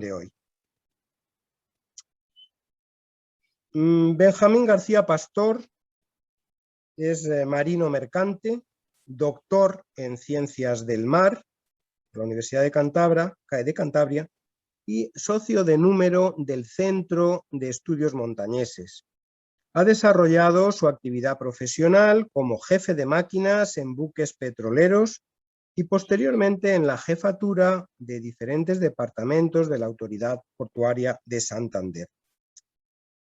de hoy. Benjamín García Pastor es marino mercante, doctor en Ciencias del Mar por la Universidad de Cantabria y socio de número del Centro de Estudios Montañeses. Ha desarrollado su actividad profesional como jefe de máquinas en buques petroleros y posteriormente en la jefatura de diferentes departamentos de la Autoridad Portuaria de Santander.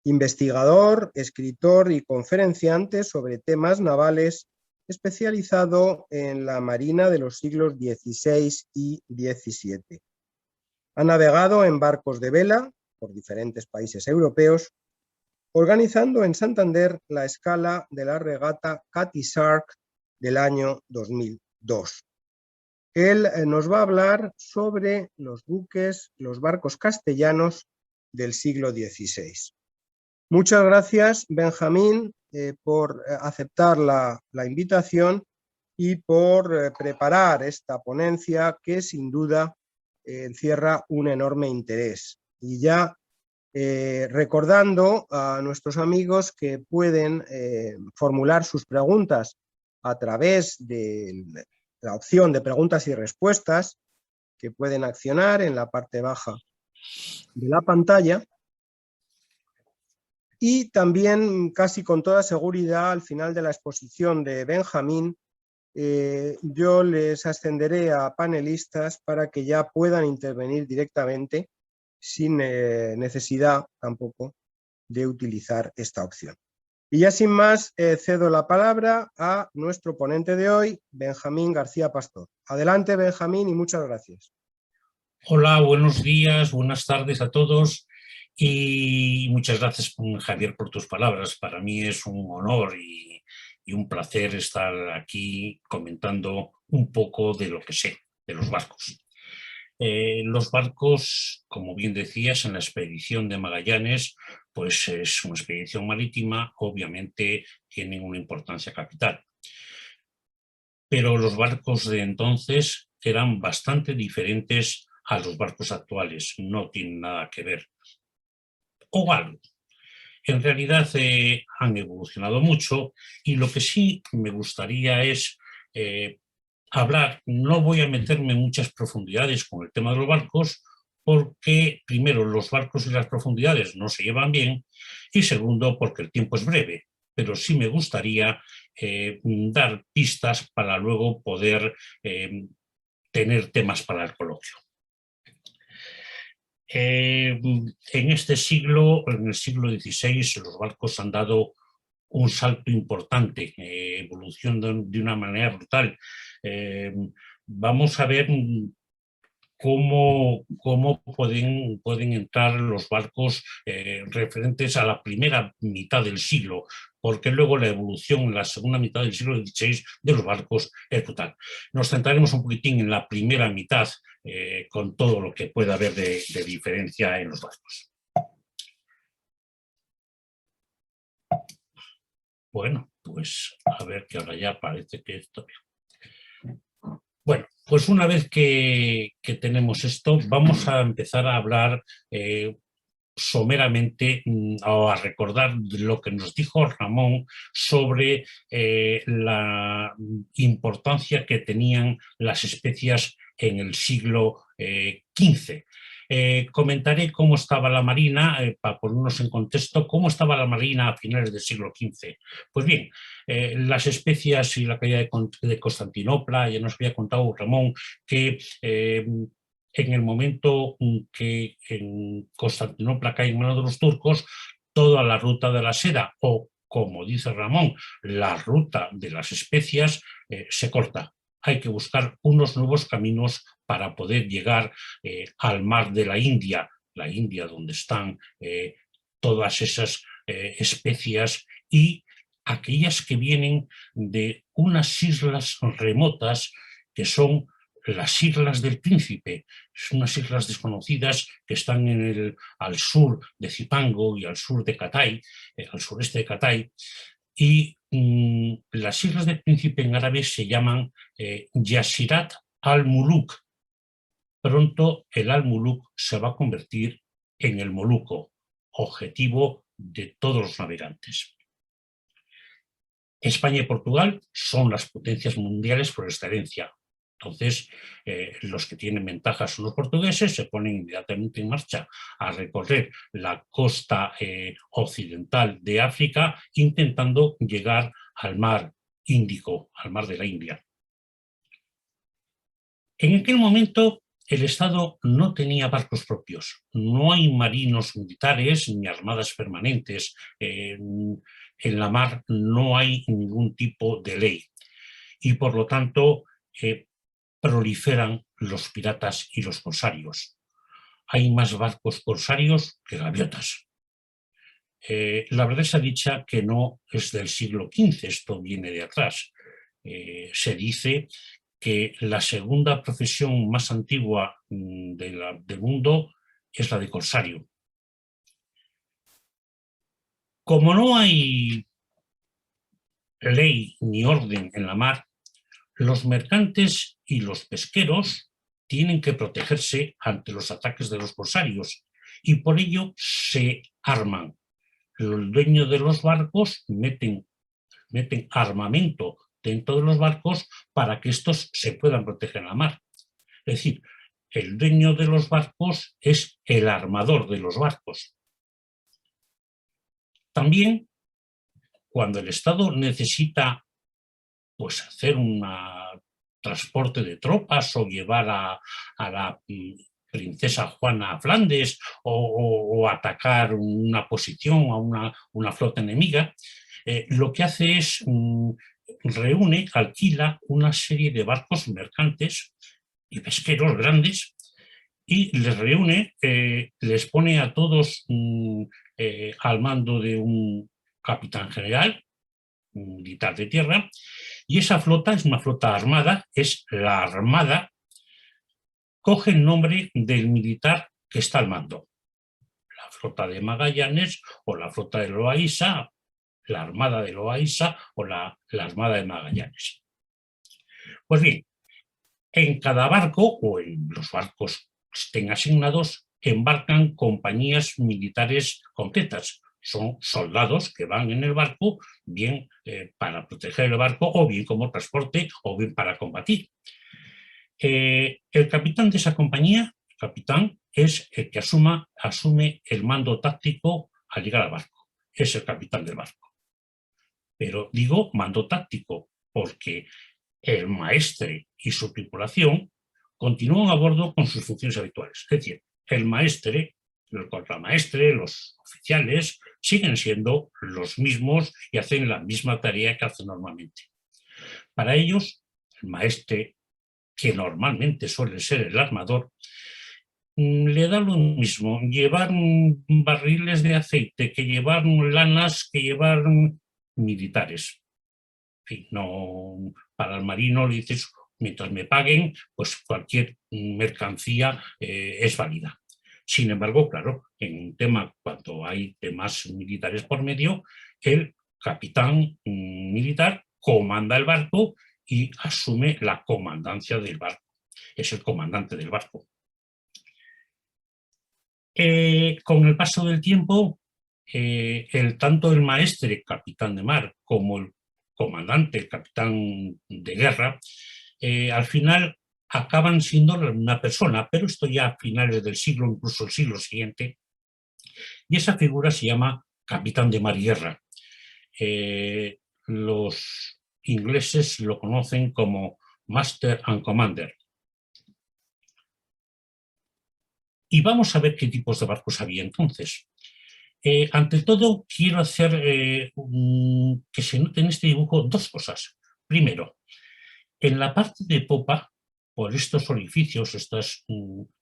Investigador, escritor y conferenciante sobre temas navales, especializado en la marina de los siglos XVI y XVII. Ha navegado en barcos de vela por diferentes países europeos, organizando en Santander la escala de la regata Cathy Sark del año 2002. Él nos va a hablar sobre los barcos castellanos del siglo XVI. Muchas gracias, Benjamín, por aceptar la invitación y por preparar esta ponencia que sin duda encierra un enorme interés. Y ya recordando a nuestros amigos que pueden formular sus preguntas a través de la opción de preguntas y respuestas que pueden accionar en la parte baja de la pantalla. Y también, casi con toda seguridad, al final de la exposición de Benjamín, yo les ascenderé a panelistas para que ya puedan intervenir directamente sin necesidad tampoco de utilizar esta opción. Y ya sin más, cedo la palabra a nuestro ponente de hoy, Benjamín García Pastor. Adelante, Benjamín, y muchas gracias. Hola, buenos días, buenas tardes a todos y muchas gracias, Javier, por tus palabras. Para mí es un honor y un placer estar aquí comentando un poco de lo que sé, de los barcos. Los barcos, como bien decías, en la expedición de Magallanes, pues es una expedición marítima, obviamente tienen una importancia capital. Pero los barcos de entonces eran bastante diferentes a los barcos actuales, no tienen nada que ver. O algo. En realidad han evolucionado mucho y lo que sí me gustaría es hablar, no voy a meterme en muchas profundidades con el tema de los barcos, porque primero los barcos y las profundidades no se llevan bien y segundo porque el tiempo es breve, pero sí me gustaría dar pistas para luego poder tener temas para el coloquio. En este siglo, en el siglo XVI, los barcos han dado un salto importante, evolucionan de una manera brutal. Vamos a ver cómo pueden entrar los barcos referentes a la primera mitad del siglo, porque luego la evolución en la segunda mitad del siglo XVI de los barcos es brutal. Nos centraremos un poquitín en la primera mitad con todo lo que pueda haber de diferencia en los barcos. Bueno, pues a ver que ahora ya parece que esto... Bueno, pues una vez que tenemos esto, vamos a empezar a hablar someramente o a recordar lo que nos dijo Ramón sobre la importancia que tenían las especias en el siglo XV. Comentaré cómo estaba la marina, para ponernos en contexto, cómo estaba la marina a finales del siglo XV. Pues bien, las especias y la caída de Constantinopla, ya nos había contado Ramón que en el momento que en Constantinopla cae en manos de los turcos, toda la ruta de la seda, o como dice Ramón, la ruta de las especias, se corta. Hay que buscar unos nuevos caminos para poder llegar al mar de la India donde están todas esas especias y aquellas que vienen de unas islas remotas que son las Islas del Príncipe, son unas islas desconocidas que están al sur de Zipango y al sur de Catay, al sureste de Catay, y las Islas del Príncipe en árabe se llaman Yasirat al-Muluk, pronto el Al-Muluk se va a convertir en el Moluco, objetivo de todos los navegantes. España y Portugal son las potencias mundiales por excelencia. Entonces, los que tienen ventajas son los portugueses, se ponen inmediatamente en marcha a recorrer la costa occidental de África, intentando llegar al mar Índico, al mar de la India. En aquel momento, el Estado no tenía barcos propios. No hay marinos militares ni armadas permanentes. En la mar no hay ningún tipo de ley. Y por lo tanto, proliferan los piratas y los corsarios. Hay más barcos corsarios que gaviotas. La verdad sea dicha que no es del siglo XV, esto viene de atrás. Se dice que la segunda profesión más antigua del mundo es la de corsario. Como no hay ley ni orden en la mar, los mercantes y los pesqueros tienen que protegerse ante los ataques de los corsarios y por ello se arman. Los dueños de los barcos meten armamento dentro de los barcos para que estos se puedan proteger en la mar. Es decir, el dueño de los barcos es el armador de los barcos. También, cuando el Estado necesita hacer un transporte de tropas o llevar a la princesa Juana a Flandes o atacar una posición a una flota enemiga, lo que hace es alquila una serie de barcos mercantes y pesqueros grandes y les reúne, les pone a todos al mando de un capitán general, un militar de tierra, y esa flota es una flota armada, es la Armada, coge el nombre del militar que está al mando. La flota de Magallanes o la flota de Loaiza, la Armada de Loaiza o la Armada de Magallanes. Pues bien, en cada barco o en los barcos que estén asignados embarcan compañías militares completas. Son soldados que van en el barco, bien para proteger el barco o bien como transporte o bien para combatir. El capitán de esa compañía, el capitán, es el que asume el mando táctico al llegar al barco. Es el capitán del barco. Pero digo mando táctico porque el maestre y su tripulación continúan a bordo con sus funciones habituales. Es decir, el maestre, el contramaestre, los oficiales siguen siendo los mismos y hacen la misma tarea que hacen normalmente. Para ellos, el maestre, que normalmente suele ser el armador, le da lo mismo llevar barriles de aceite que llevar lanas, que llevar militares. En fin, no, para el marino le dices, mientras me paguen, pues cualquier mercancía es válida. Sin embargo, claro, en un tema, cuando hay temas militares por medio, el capitán militar comanda el barco y asume la comandancia del barco. Es el comandante del barco. Con el paso del tiempo, tanto el maestre, capitán de mar, como el comandante, el capitán de guerra, al final acaban siendo una persona, pero esto ya a finales del siglo, incluso el siglo siguiente, y esa figura se llama capitán de mar y guerra. Los ingleses lo conocen como Master and Commander. Y vamos a ver qué tipos de barcos había entonces. Ante todo, quiero hacer que se note en este dibujo dos cosas. Primero, en la parte de popa, por estos orificios, estas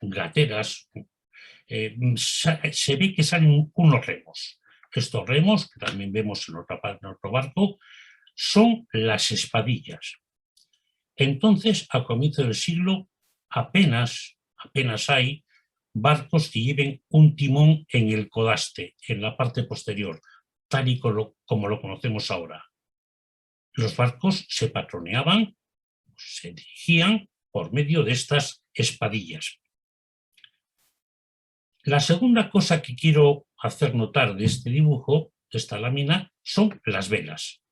gateras, se ve que salen unos remos. Estos remos, que también vemos en otro barco, son las espadillas. Entonces, a comienzo del siglo, apenas hay barcos que lleven un timón en el codaste, en la parte posterior, tal y como lo conocemos ahora. Los barcos se patroneaban, se dirigían por medio de estas espadillas. La segunda cosa que quiero hacer notar de este dibujo, de esta lámina, son las velas.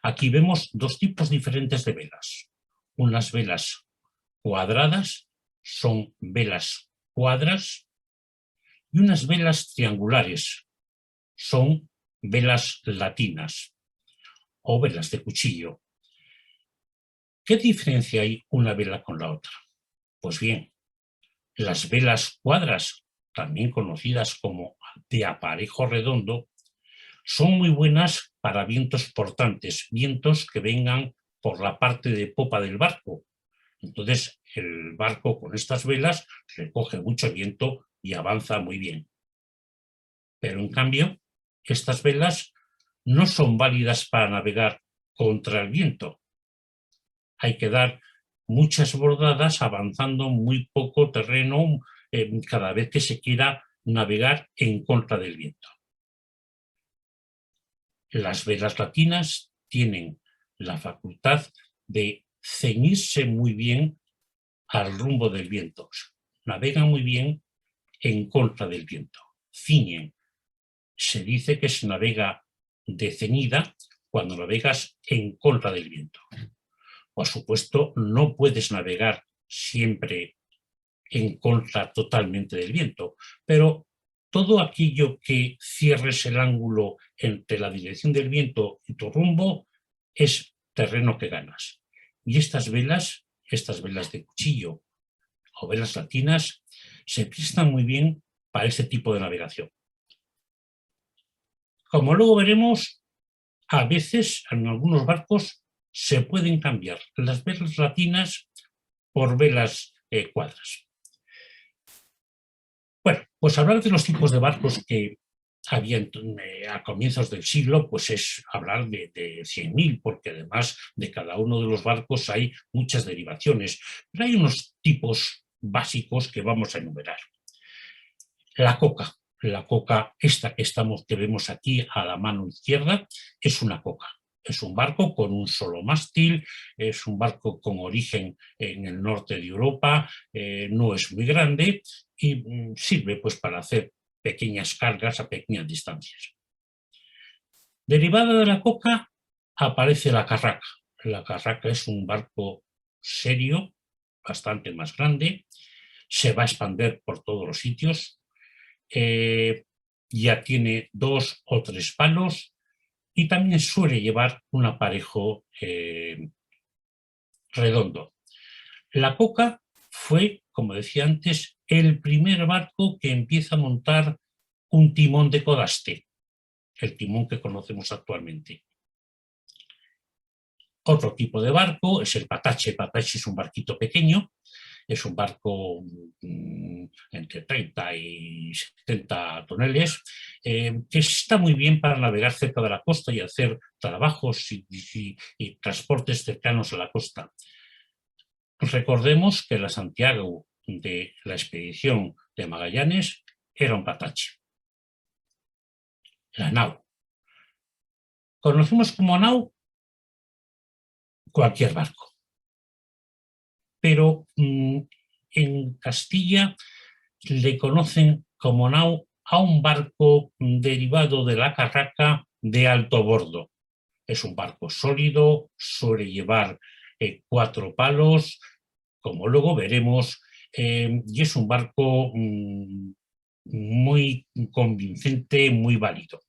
Aquí vemos dos tipos diferentes de velas. Unas velas cuadradas, son velas cuadras, y unas velas triangulares, son velas latinas o velas de cuchillo. ¿Qué diferencia hay una vela con la otra? Pues bien, las velas cuadras, también conocidas como de aparejo redondo, son muy buenas para vientos portantes, vientos que vengan por la parte de popa del barco. Entonces, el barco con estas velas recoge mucho viento y avanza muy bien. Pero en cambio, estas velas no son válidas para navegar contra el viento. Hay que dar muchas bordadas avanzando muy poco terreno cada vez que se quiera navegar en contra del viento. Las velas latinas tienen la facultad de ceñirse muy bien al rumbo del viento. Navegan muy bien en contra del viento. Ciñen. Se dice que se navega de ceñida cuando navegas en contra del viento. Por supuesto, no puedes navegar siempre en contra totalmente del viento, pero todo aquello que cierres el ángulo entre la dirección del viento y tu rumbo es terreno que ganas. Y estas velas de cuchillo o velas latinas, se prestan muy bien para este tipo de navegación. Como luego veremos, a veces en algunos barcos se pueden cambiar las velas latinas por velas cuadras. Bueno, pues hablar de los tipos de barcos que había a comienzos del siglo, pues es hablar de 100.000, porque además de cada uno de los barcos hay muchas derivaciones, pero hay unos tipos básicos que vamos a enumerar. La coca esta que vemos aquí a la mano izquierda, es una coca. Es un barco con un solo mástil, es un barco con origen en el norte de Europa, no es muy grande y sirve pues para hacer pequeñas cargas a pequeñas distancias. Derivada de la coca aparece la carraca. La carraca es un barco serio, bastante más grande, se va a expandir por todos los sitios, ya tiene 2 o 3 palos y también suele llevar un aparejo redondo. La coca fue, como decía antes, el primer barco que empieza a montar un timón de codaste, el timón que conocemos actualmente. Otro tipo de barco es el patache. El patache es un barquito pequeño, es un barco entre 30 y 70 toneles, que está muy bien para navegar cerca de la costa y hacer trabajos y transportes cercanos a la costa. Recordemos que la Santiago de la expedición de Magallanes era un patache. La nau. Conocemos como nau cualquier barco, pero en Castilla le conocen como nau a un barco derivado de la carraca de alto bordo. Es un barco sólido, suele llevar 4 palos, como luego veremos, y es un barco muy convincente, muy válido.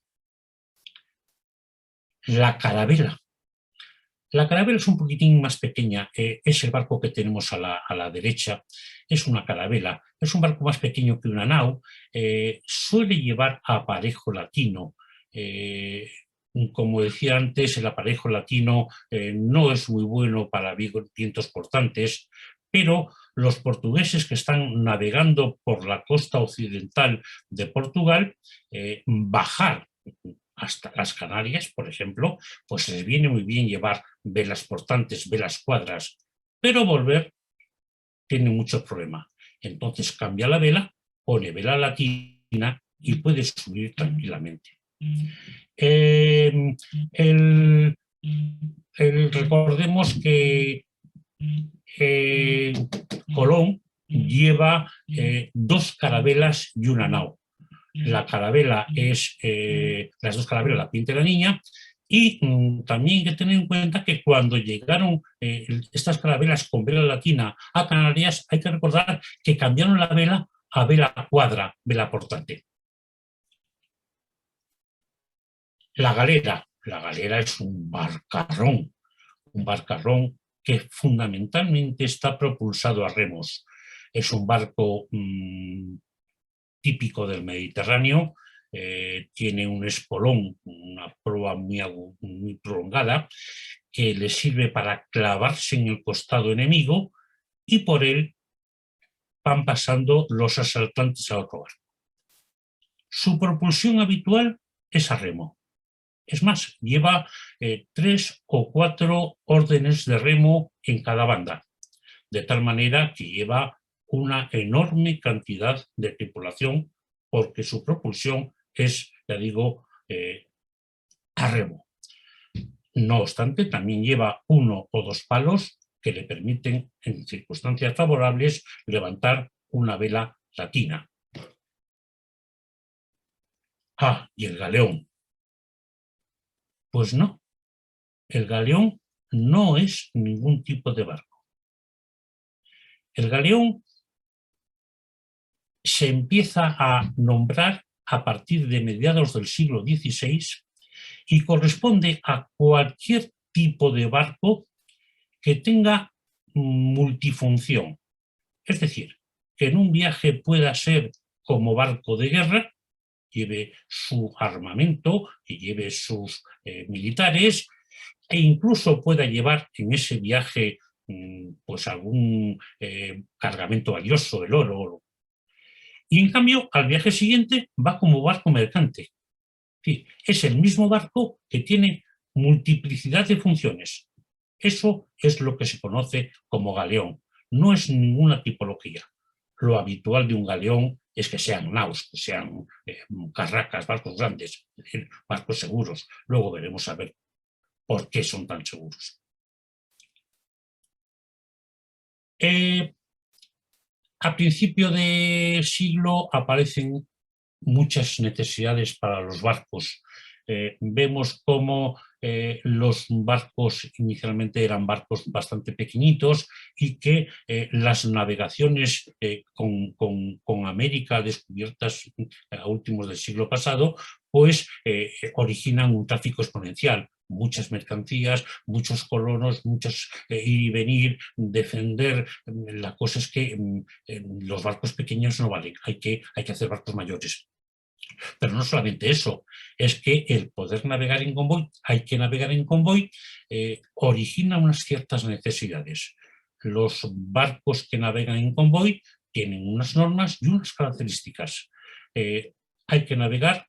La carabela. La carabela es un poquitín más pequeña, es el barco que tenemos a la derecha, es una carabela, es un barco más pequeño que una nau, suele llevar aparejo latino. Como decía antes, el aparejo latino no es muy bueno para vientos cortantes, pero los portugueses que están navegando por la costa occidental de Portugal, bajar hasta las Canarias, por ejemplo, pues les viene muy bien llevar velas portantes, velas cuadras, pero volver tiene mucho problema. Entonces cambia la vela, pone vela latina y puede subir tranquilamente. Recordemos que Colón lleva 2 carabelas y una nao. La carabela es, las 2 carabelas la pinta la niña, y también hay que tener en cuenta que cuando llegaron estas carabelas con vela latina a Canarias, hay que recordar que cambiaron la vela a vela cuadra, vela portante. La galera es un barcarrón que fundamentalmente está propulsado a remos. Es un barco típico del Mediterráneo, tiene un espolón, una proa muy prolongada, que le sirve para clavarse en el costado enemigo, y por él van pasando los asaltantes a otro barco. Su propulsión habitual es a remo. Es más, lleva 3 o 4 órdenes de remo en cada banda, de tal manera que lleva una enorme cantidad de tripulación, porque su propulsión es, ya digo, a remo. No obstante, también lleva 1 o 2 palos que le permiten, en circunstancias favorables, levantar una vela latina. Ah, y el galeón. Pues no, el galeón no es ningún tipo de barco. El galeón se empieza a nombrar a partir de mediados del siglo XVI y corresponde a cualquier tipo de barco que tenga multifunción. Es decir, que en un viaje pueda ser como barco de guerra, lleve su armamento y lleve sus militares, e incluso pueda llevar en ese viaje pues algún cargamento valioso, el oro. Y en cambio, al viaje siguiente va como barco mercante. Sí, es el mismo barco que tiene multiplicidad de funciones. Eso es lo que se conoce como galeón. No es ninguna tipología. Lo habitual de un galeón es que sean naus, que sean carracas, barcos grandes, es decir, barcos seguros. Luego veremos a ver por qué son tan seguros. A principio de siglo aparecen muchas necesidades para los barcos. Vemos cómo los barcos inicialmente eran barcos bastante pequeñitos, y que las navegaciones con América descubiertas a últimos del siglo pasado, pues originan un tráfico exponencial. Muchas mercancías, muchos colonos, muchos ir y venir, defender. La cosa es que los barcos pequeños no valen, hay que hacer barcos mayores. Pero no solamente eso, es que el poder navegar en convoy, hay que navegar en convoy, origina unas ciertas necesidades. Los barcos que navegan en convoy tienen unas normas y unas características. Hay que navegar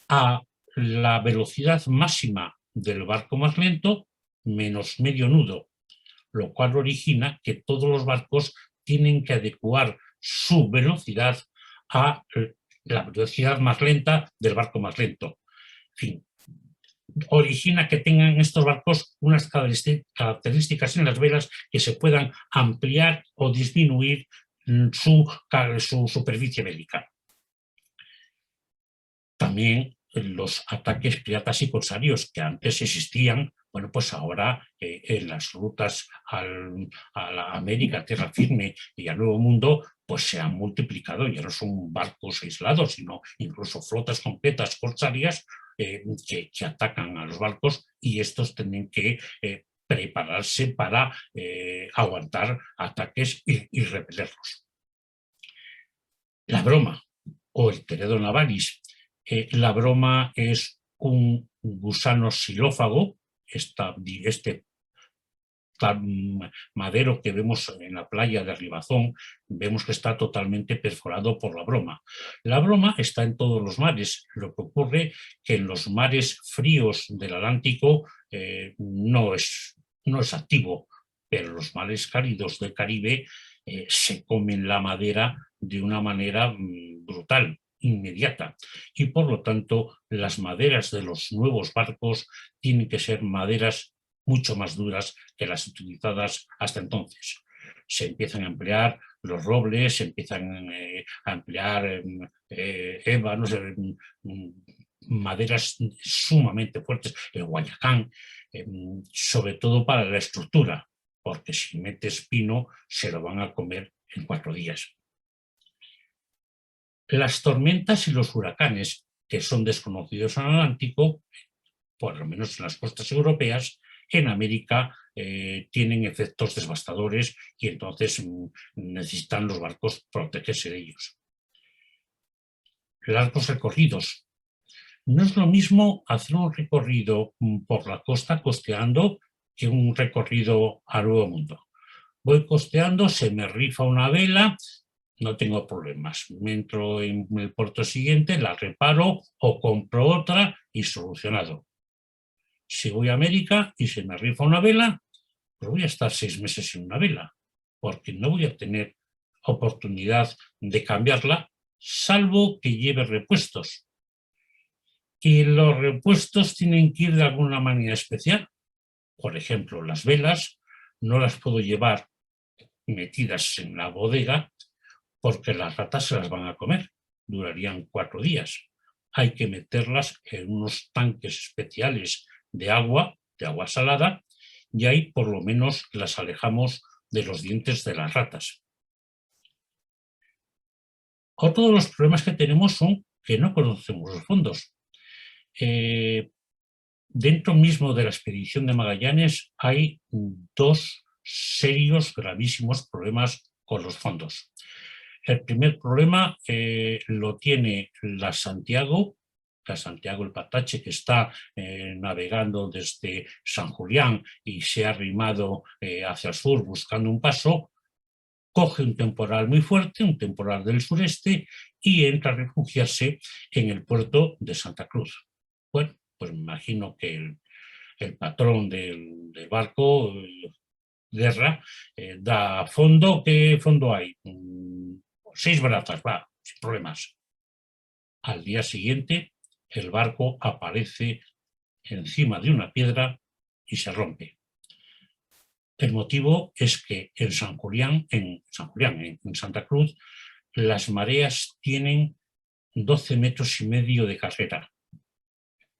a la velocidad máxima del barco más lento menos medio nudo, lo cual origina que todos los barcos tienen que adecuar su velocidad a la velocidad más lenta del barco más lento. En fin, origina que tengan estos barcos unas características en las velas que se puedan ampliar o disminuir su superficie bélica. También los ataques piratas y corsarios que antes existían, bueno, pues ahora en las rutas a la América, tierra firme y al Nuevo Mundo, pues se han multiplicado. Ya no son barcos aislados, sino incluso flotas completas corsarias que atacan a los barcos, y estos tienen que prepararse para aguantar ataques y repelerlos. La broma o el Teredo navalis. La broma es un gusano xilófago, este madero que vemos en la playa de Ribazón, vemos que está totalmente perforado por la broma. La broma está en todos los mares. Lo que ocurre que en los mares fríos del Atlántico no es activo, pero los mares cálidos del Caribe se comen la madera de una manera brutal, inmediata, y por lo tanto las maderas de los nuevos barcos tienen que ser maderas mucho más duras que las utilizadas hasta entonces. se empiezan a emplear los robles, se empiezan a emplear ébanos, maderas sumamente fuertes, el guayacán, sobre todo para la estructura, porque si metes pino se lo van a comer en 4 días. Las tormentas y los huracanes, que son desconocidos en el Atlántico, por lo menos en las costas europeas, en América tienen efectos devastadores y entonces necesitan los barcos protegerse de ellos. Largos recorridos. No es lo mismo hacer un recorrido por la costa costeando que un recorrido a nuevo mundo. Voy costeando, se me rifa una vela, no tengo problemas. Me entro en el puerto siguiente, la reparo o compro otra y solucionado. Si voy a América y se me rifa una vela, pues voy a estar 6 meses sin una vela, porque no voy a tener oportunidad de cambiarla, salvo que lleve repuestos. Y los repuestos tienen que ir de alguna manera especial. Por ejemplo, las velas no las puedo llevar metidas en la bodega porque las ratas se las van a comer. Durarían 4 días. Hay que meterlas en unos tanques especiales de agua salada, y ahí por lo menos las alejamos de los dientes de las ratas. Otro de los problemas que tenemos son que no conocemos los fondos. Dentro mismo de la expedición de Magallanes hay 2 serios, gravísimos problemas con los fondos. El primer problema lo tiene la Santiago el Patache, que está navegando desde San Julián y se ha arrimado hacia el sur buscando un paso, coge un temporal muy fuerte, un temporal del sureste, y entra a refugiarse en el puerto de Santa Cruz. Bueno, pues me imagino que el patrón del barco, Guerra, da fondo. ¿Qué fondo hay? 6 brazas, va, sin problemas. Al día siguiente, el barco aparece encima de una piedra y se rompe. El motivo es que en Santa Cruz, las mareas tienen 12,5 metros de carrera.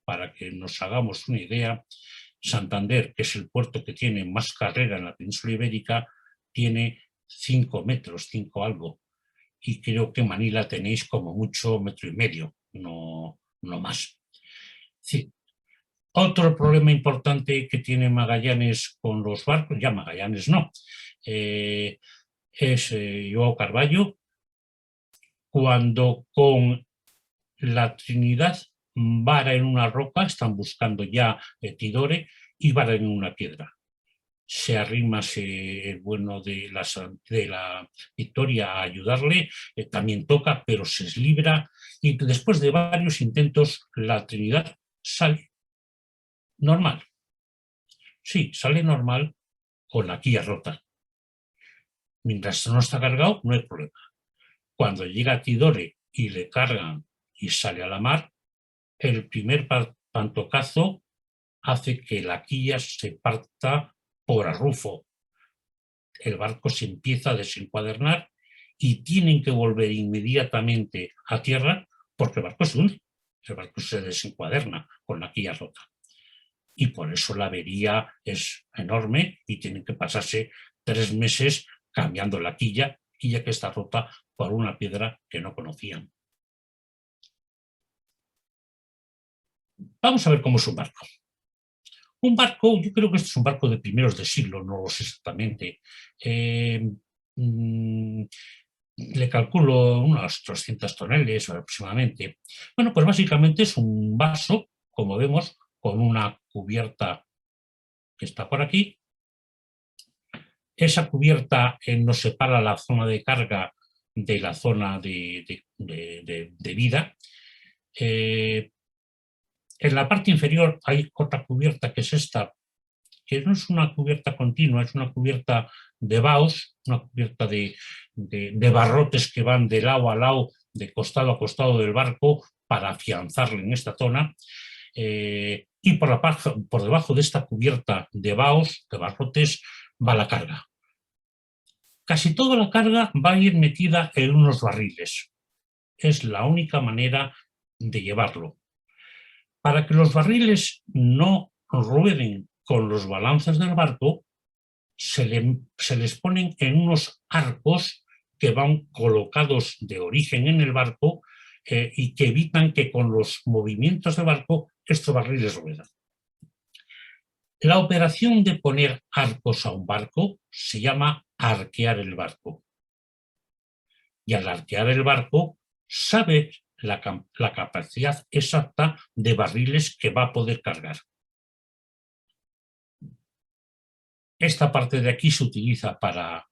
Para que nos hagamos una idea, Santander, que es el puerto que tiene más carrera en la península ibérica, tiene 5 metros, 5 algo. Y creo que Manila tenéis como mucho 1,5 metros, no más. Sí. Otro problema importante que tiene Magallanes con los barcos, ya Magallanes no, es João Carvalho, cuando con la Trinidad vara en una roca, están buscando ya Tidore, y vara en una piedra. Se arrima el bueno de la Victoria a ayudarle, también toca, pero se libra, y después de varios intentos la Trinidad sale normal. Sí, sale normal con la quilla rota. Mientras no está cargado, no hay problema. Cuando llega a Tidore y le cargan y sale a la mar, el primer pantocazo hace que la quilla se parta por arrufo. El barco se empieza a desencuadernar y tienen que volver inmediatamente a tierra porque el barco se hunde. El barco se desencuaderna con la quilla rota. Y por eso la avería es enorme y tienen que pasarse 3 meses cambiando la quilla que está rota por una piedra que no conocían. Vamos a ver cómo es un barco. Un barco, yo creo que este es un barco de primeros de siglo, no lo sé exactamente. Le calculo unas 300 toneladas aproximadamente. Bueno, pues básicamente es un vaso, como vemos, con una cubierta que está por aquí. Esa cubierta nos separa la zona de carga de la zona de vida. En la parte inferior hay otra cubierta que es esta, que no es una cubierta continua, es una cubierta de baos, una cubierta de barrotes que van de lado a lado, de costado a costado del barco para afianzarle en esta zona. Y por debajo de esta cubierta de baos, de barrotes, va la carga. Casi toda la carga va a ir metida en unos barriles. Es la única manera de llevarlo. Para que los barriles no rueden con los balances del barco, se les ponen en unos arcos que van colocados de origen en el barco y que evitan que con los movimientos del barco estos barriles ruedan. La operación de poner arcos a un barco se llama arquear el barco. Y al arquear el barco, sabe la capacidad exacta de barriles que va a poder cargar. Esta parte de aquí se utiliza para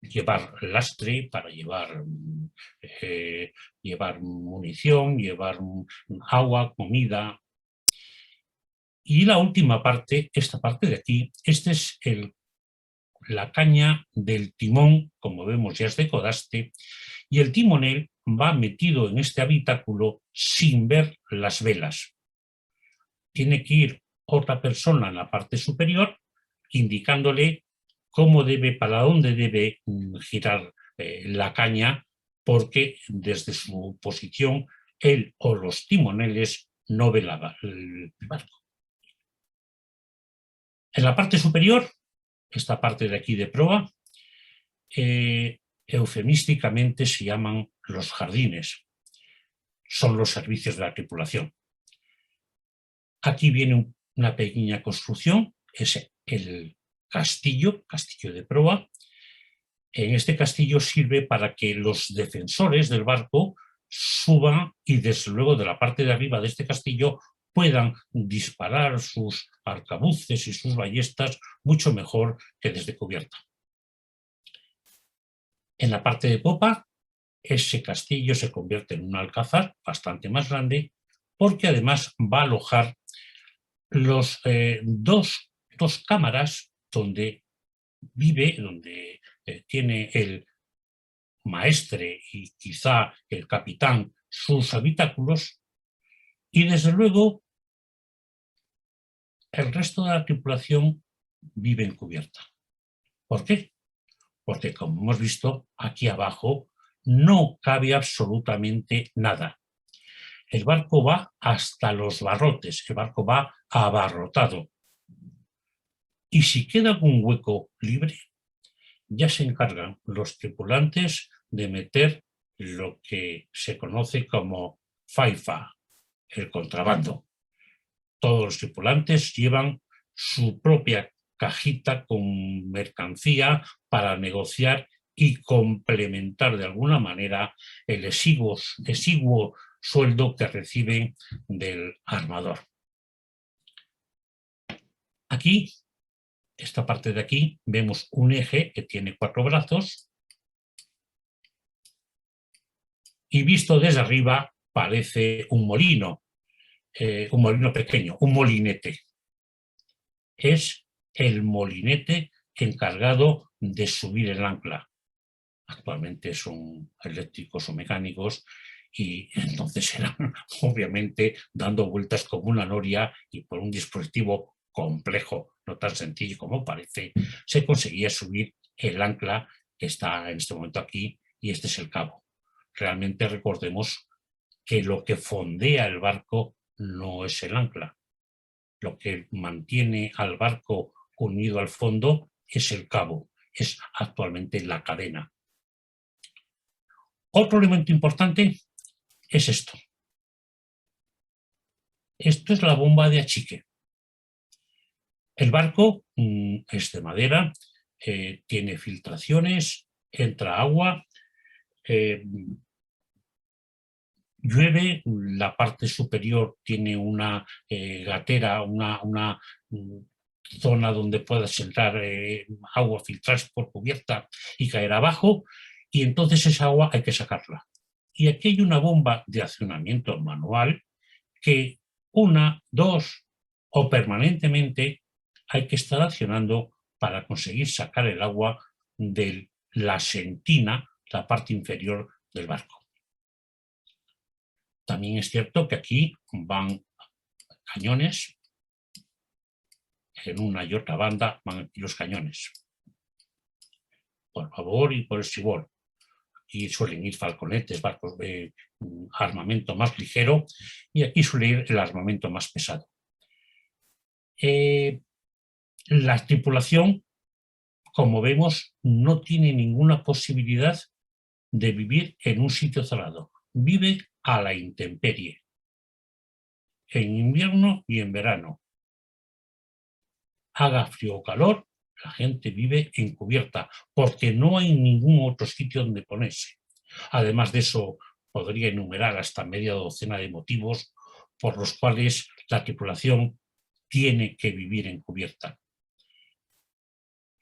llevar lastre, para llevar munición, llevar agua, comida. Y la última parte, esta parte de aquí, esta es la caña del timón, como vemos ya es de codaste, y el timonel va metido en este habitáculo sin ver las velas. Tiene que ir otra persona en la parte superior indicándole cómo debe, para dónde debe girar la caña, porque desde su posición él o los timoneles no ven el barco. En la parte superior, esta parte de aquí de proa, eufemísticamente se llaman los jardines. Son los servicios de la tripulación. Aquí viene una pequeña construcción, es el castillo de proa. En este castillo sirve para que los defensores del barco suban y desde luego de la parte de arriba de este castillo puedan disparar sus arcabuces y sus ballestas mucho mejor que desde cubierta. En la parte de popa, ese castillo se convierte en un alcázar bastante más grande porque además va a alojar dos cámaras donde vive, donde tiene el maestre y quizá el capitán sus habitáculos, y desde luego el resto de la tripulación vive en cubierta. ¿Por qué? Porque, como hemos visto, aquí abajo no cabe absolutamente nada. El barco va hasta los barrotes, el barco va abarrotado. Y si queda algún hueco libre, ya se encargan los tripulantes de meter lo que se conoce como faifa, el contrabando. Todos los tripulantes llevan su propia cajita con mercancía para negociar y complementar de alguna manera el exiguo sueldo que reciben del armador. Aquí, esta parte de aquí, vemos un eje que tiene 4 brazos y visto desde arriba parece un molino pequeño, un molinete. Es el molinete encargado de subir el ancla. Actualmente son eléctricos o mecánicos y entonces eran obviamente dando vueltas como una noria y por un dispositivo complejo, no tan sencillo como parece, se conseguía subir el ancla que está en este momento aquí y este es el cabo. Realmente recordemos que lo que fondea el barco no es el ancla. Lo que mantiene al barco unido al fondo es el cabo, es actualmente la cadena. Otro elemento importante es esto. Esto es la bomba de achique. El barco es de madera, tiene filtraciones, entra agua, llueve, la parte superior tiene una gatera, una zona donde puedas entrar agua, filtrarse por cubierta y caer abajo, y entonces esa agua hay que sacarla. Y aquí hay una bomba de accionamiento manual que 1, 2 o permanentemente hay que estar accionando para conseguir sacar el agua de la sentina, la parte inferior del barco. También es cierto que aquí van cañones, en una y otra banda van aquí los cañones. por babor y por estribor. Y suelen ir falconetes, barcos de armamento más ligero, y aquí suele ir el armamento más pesado. La tripulación, como vemos, no tiene ninguna posibilidad de vivir en un sitio cerrado. Vive a la intemperie, en invierno y en verano. Haga frío o calor, la gente vive en cubierta, porque no hay ningún otro sitio donde ponerse. Además de eso, podría enumerar hasta media docena de motivos por los cuales la tripulación tiene que vivir en cubierta.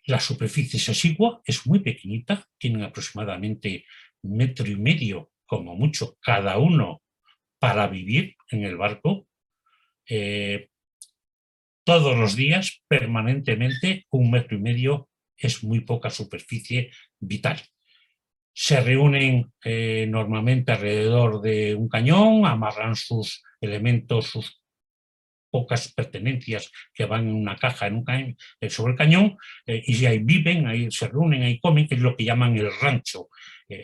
La superficie es exigua, es muy pequeñita, tienen aproximadamente 1,5 metros, como mucho, cada uno para vivir en el barco. Todos los días, permanentemente, 1,5 metros es muy poca superficie vital. Se reúnen normalmente alrededor de un cañón, amarran sus elementos, sus pocas pertenencias que van en una caja en un cañón, sobre el cañón, y ahí viven, ahí se reúnen, ahí comen, es lo que llaman el rancho.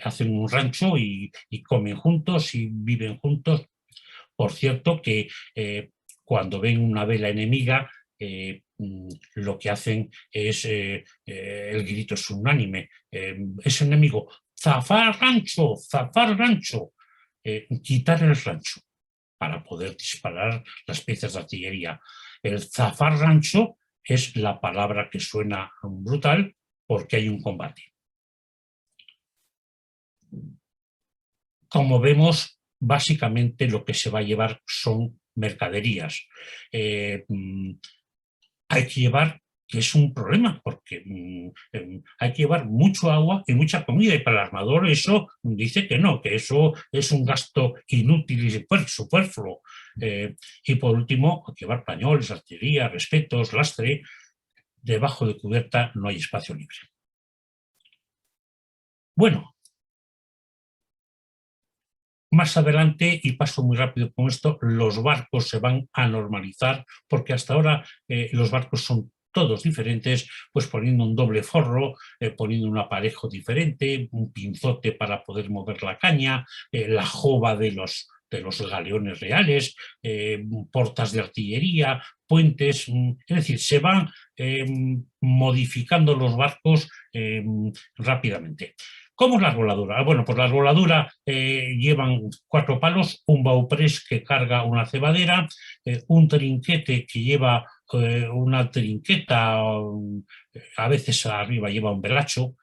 Hacen un rancho y comen juntos y viven juntos. Por cierto que cuando ven una vela enemiga, lo que hacen es, el grito es unánime, ese enemigo, zafar rancho, quitar el rancho para poder disparar las piezas de artillería. El zafar rancho es la palabra que suena brutal porque hay un combate. Como vemos, básicamente lo que se va a llevar son mercaderías. Hay que llevar, que es un problema, porque hay que llevar mucho agua y mucha comida, y para el armador eso dice que no, que eso es un gasto inútil y superfluo. Y por último, hay que llevar pañoles, artillería, respetos, lastre. Debajo de cubierta no hay espacio libre. Bueno, más adelante, y paso muy rápido con esto, los barcos se van a normalizar, porque hasta ahora los barcos son todos diferentes, pues poniendo un doble forro, poniendo un aparejo diferente, un pinzote para poder mover la caña, la jova de los galeones reales, portas de artillería, puentes, es decir, se van modificando los barcos rápidamente. ¿Cómo es la arboladura? Bueno, pues la arboladura llevan 4 palos, un bauprés que carga una cebadera, un trinquete que lleva una trinqueta, a veces arriba lleva un velacho.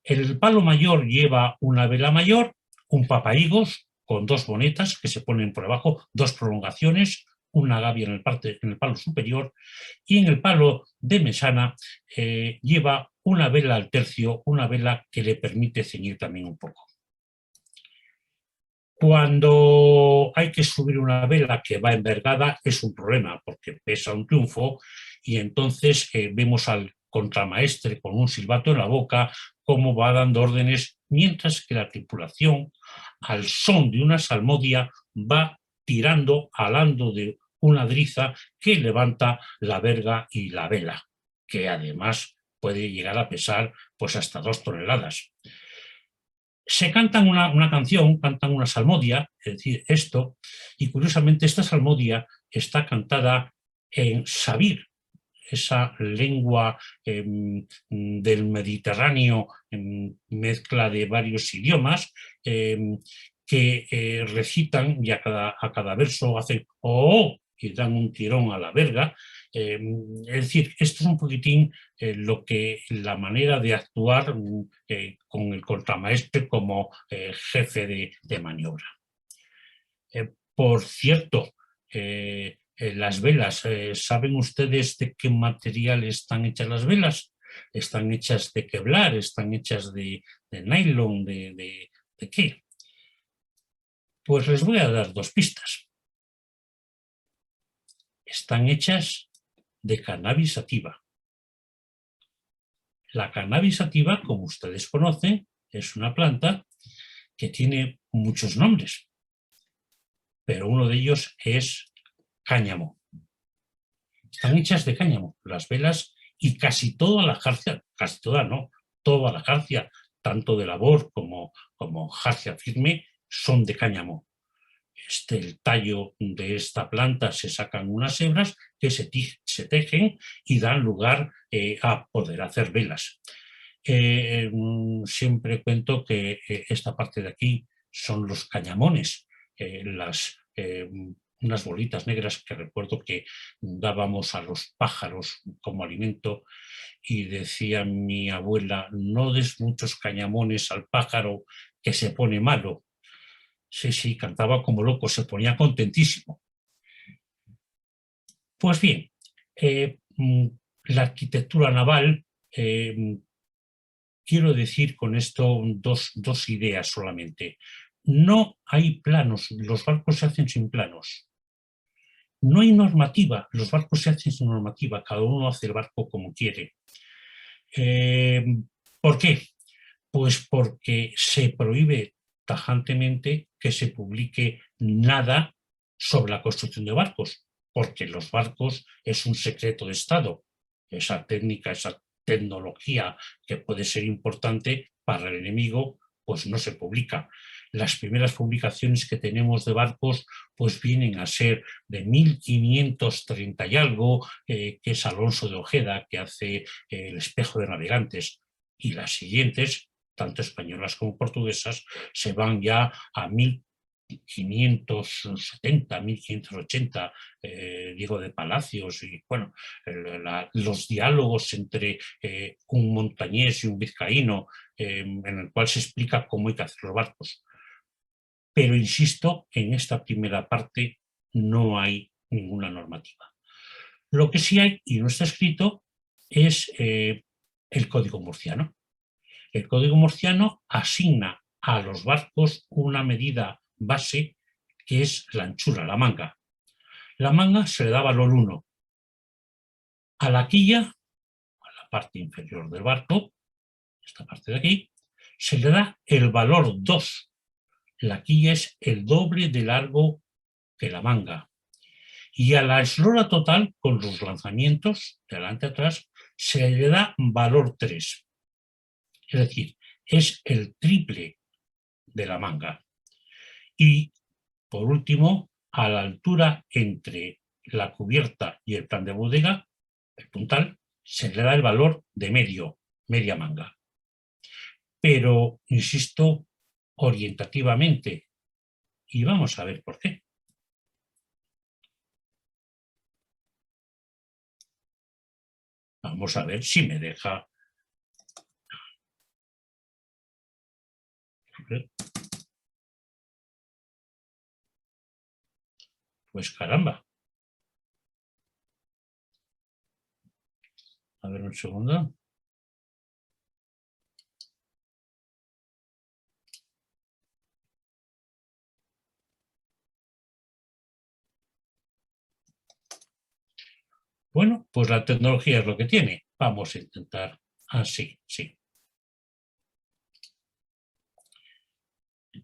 El palo mayor lleva una vela mayor, un papahigos con 2 bonetas que se ponen por debajo, 2 prolongaciones, una gavia en el palo superior, y en el palo de mesana lleva una vela al tercio, una vela que le permite ceñir también un poco. Cuando hay que subir una vela que va envergada es un problema, porque pesa un triunfo, y entonces vemos al contramaestre con un silbato en la boca cómo va dando órdenes, mientras que la tripulación, al son de una salmodia, va tirando, alando de una driza que levanta la verga y la vela, que además puede llegar a pesar pues hasta 2 toneladas. Se cantan una canción, cantan una salmodia, es decir, esto, y curiosamente esta salmodia está cantada en sabir, esa lengua del Mediterráneo, mezcla de varios idiomas, que recitan, y a cada verso hacen oh, y dan un tirón a la verga. Es decir, esto es un poquitín la manera de actuar con el contramaestre como jefe de maniobra. Por cierto, las velas, ¿saben ustedes de qué material están hechas las velas? Están hechas de Kevlar, están hechas de nylon, ¿de qué? Pues les voy a dar 2 pistas. Están hechas de cannabis sativa. La cannabis sativa, como ustedes conocen, es una planta que tiene muchos nombres, pero uno de ellos es cáñamo. Están hechas de cáñamo las velas, y casi toda la jarcia, casi toda no, toda la jarcia, tanto de labor como jarcia firme, son de cáñamo. El tallo de esta planta se sacan unas hebras que se tejen y dan lugar a poder hacer velas. Siempre cuento que esta parte de aquí son los cañamones, unas bolitas negras que recuerdo que dábamos a los pájaros como alimento, y decía mi abuela: no des muchos cañamones al pájaro que se pone malo. Sí, sí, cantaba como loco, se ponía contentísimo. Pues bien, la arquitectura naval, quiero decir con esto dos ideas solamente. No hay planos, los barcos se hacen sin planos. No hay normativa, los barcos se hacen sin normativa, cada uno hace el barco como quiere. ¿Por qué? Pues porque se prohíbe tajantemente que se publique nada sobre la construcción de barcos, porque los barcos es un secreto de Estado. Esa técnica, esa tecnología que puede ser importante para el enemigo, pues no se publica. Las primeras publicaciones que tenemos de barcos pues vienen a ser de 1530 y algo, que es Alonso de Ojeda, que hace El espejo de navegantes, y las siguientes, tanto españolas como portuguesas, se van ya a 1570, 1580, Diego de Palacios, y bueno, los diálogos entre un montañés y un vizcaíno, en el cual se explica cómo hay que hacer los barcos. Pero insisto, en esta primera parte no hay ninguna normativa. Lo que sí hay, y no está escrito, es el Código Murciano. El Código Murciano asigna a los barcos una medida base, que es la anchura, la manga. La manga se le da valor 1. A la quilla, a la parte inferior del barco, esta parte de aquí, se le da el valor 2. La quilla es el doble de largo que la manga. Y a la eslora total, con los lanzamientos de adelante a atrás, se le da valor 3. Es decir, es el triple de la manga. Y, por último, a la altura entre la cubierta y el plan de bodega, el puntal, se le da el valor de media manga. Pero, insisto, orientativamente, y vamos a ver por qué. Vamos a ver si me deja. Pues caramba. A ver un segundo. Bueno, pues la tecnología es lo que tiene. Vamos a intentar así, sí.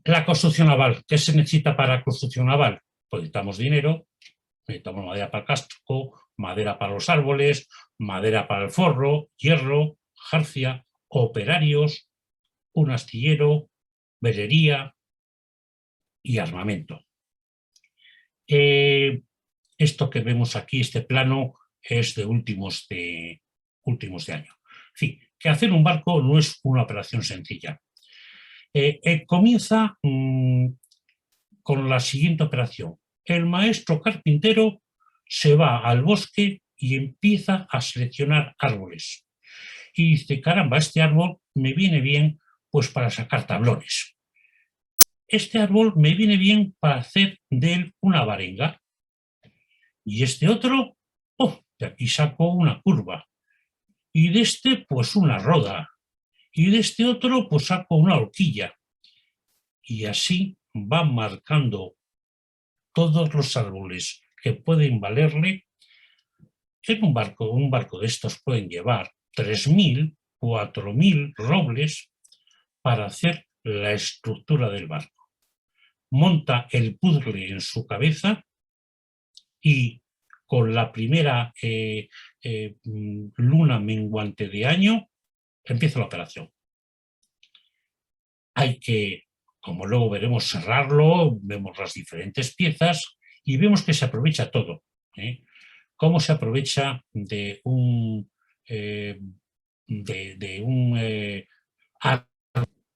La construcción naval. ¿Qué se necesita para la construcción naval? Pues necesitamos dinero, necesitamos madera para el casco, madera para los árboles, madera para el forro, hierro, jarcia, operarios, un astillero, velería y armamento. Esto que vemos aquí, este plano, es de últimos de año. En fin, que hacer un barco no es una operación sencilla. Comienza con la siguiente operación. El maestro carpintero se va al bosque y empieza a seleccionar árboles. Y dice: caramba, este árbol me viene bien pues para sacar tablones. Este árbol me viene bien para hacer de él una varenga. Y este otro, de aquí saco una curva. Y de este, pues una roda. Y de este otro, pues saco una horquilla. Y así va marcando todos los árboles que pueden valerle. En un barco de estos pueden llevar 3.000, 4.000 robles para hacer la estructura del barco. Monta el puzzle en su cabeza y con la primera luna menguante de año empieza la operación. Hay que, como luego veremos, cerrarlo, vemos las diferentes piezas y vemos que se aprovecha todo. Cómo se aprovecha de un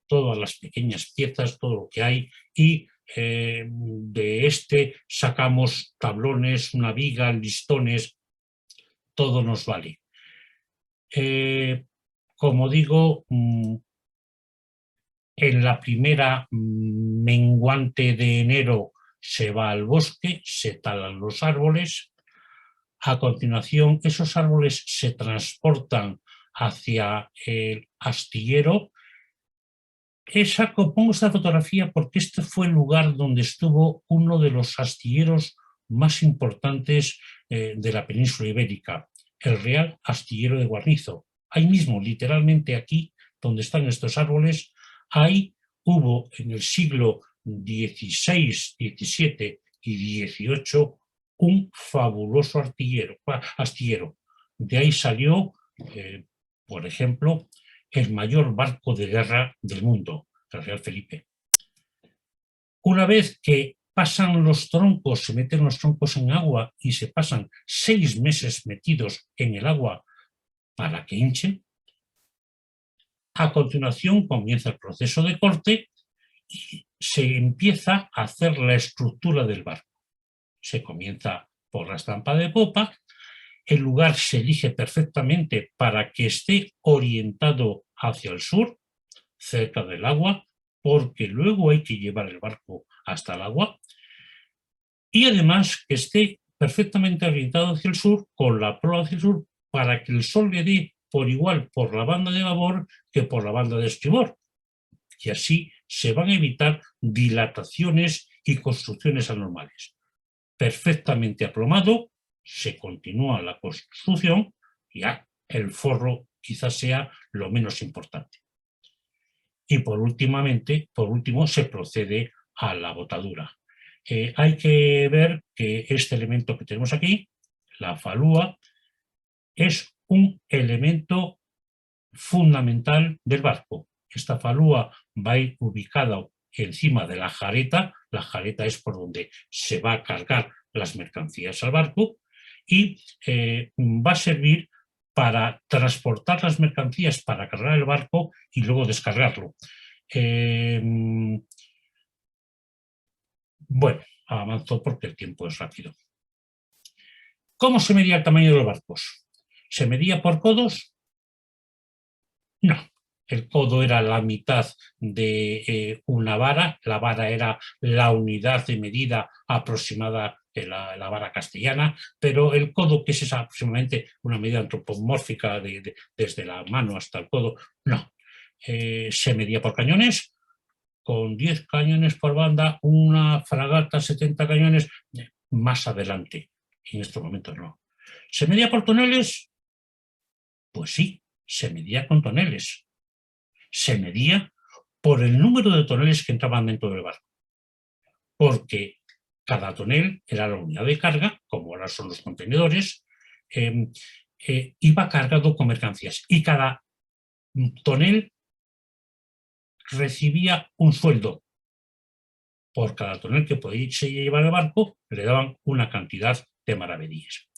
todas las pequeñas piezas, todo lo que hay, y de este sacamos tablones, una viga, listones, todo nos vale. Como digo, en la primera menguante de enero se va al bosque, se talan los árboles. A continuación, esos árboles se transportan hacia el astillero. Pongo esta fotografía porque este fue el lugar donde estuvo uno de los astilleros más importantes de la península ibérica, el Real Astillero de Guarnizo. Ahí mismo, literalmente aquí, donde están estos árboles, ahí hubo en el siglo XVI, XVII y XVIII un fabuloso astillero. De ahí salió, por ejemplo, el mayor barco de guerra del mundo, el Real Felipe. Una vez que pasan los troncos, se meten los troncos en agua y se pasan 6 meses metidos en el agua para que hinchen, a continuación comienza el proceso de corte y se empieza a hacer la estructura del barco. Se comienza por la estampa de popa. El lugar se elige perfectamente para que esté orientado hacia el sur, cerca del agua, porque luego hay que llevar el barco hasta el agua, y además que esté perfectamente orientado hacia el sur, con la proa hacia el sur, para que el sol le dé por igual por la banda de babor que por la banda de estribor. Y así se van a evitar dilataciones y construcciones anormales. Perfectamente aplomado, se continúa la construcción, ya el forro quizás sea lo menos importante. Y por último, se procede a la botadura. Hay que ver que este elemento que tenemos aquí, la falúa, es un elemento fundamental del barco. Esta falúa va a ir ubicada encima de la jareta. La jareta es por donde se va a cargar las mercancías al barco y va a servir para transportar las mercancías, para cargar el barco y luego descargarlo. Bueno, avanzo porque el tiempo es rápido. ¿Cómo se medía el tamaño de los barcos? ¿Se medía por codos? No. El codo era la mitad de una vara. La vara era la unidad de medida aproximada de la vara castellana, pero el codo, que es aproximadamente una medida antropomórfica desde la mano hasta el codo, no. Se medía por cañones, con 10 cañones por banda, una fragata, 70 cañones, más adelante. En estos momentos no. ¿Se medía por toneles? Pues sí, se medía con toneles. Se medía por el número de toneles que entraban dentro del barco, porque cada tonel era la unidad de carga, como ahora son los contenedores, iba cargado con mercancías y cada tonel recibía un sueldo. Por cada tonel que podía llevar el barco le daban una cantidad de maravedíes.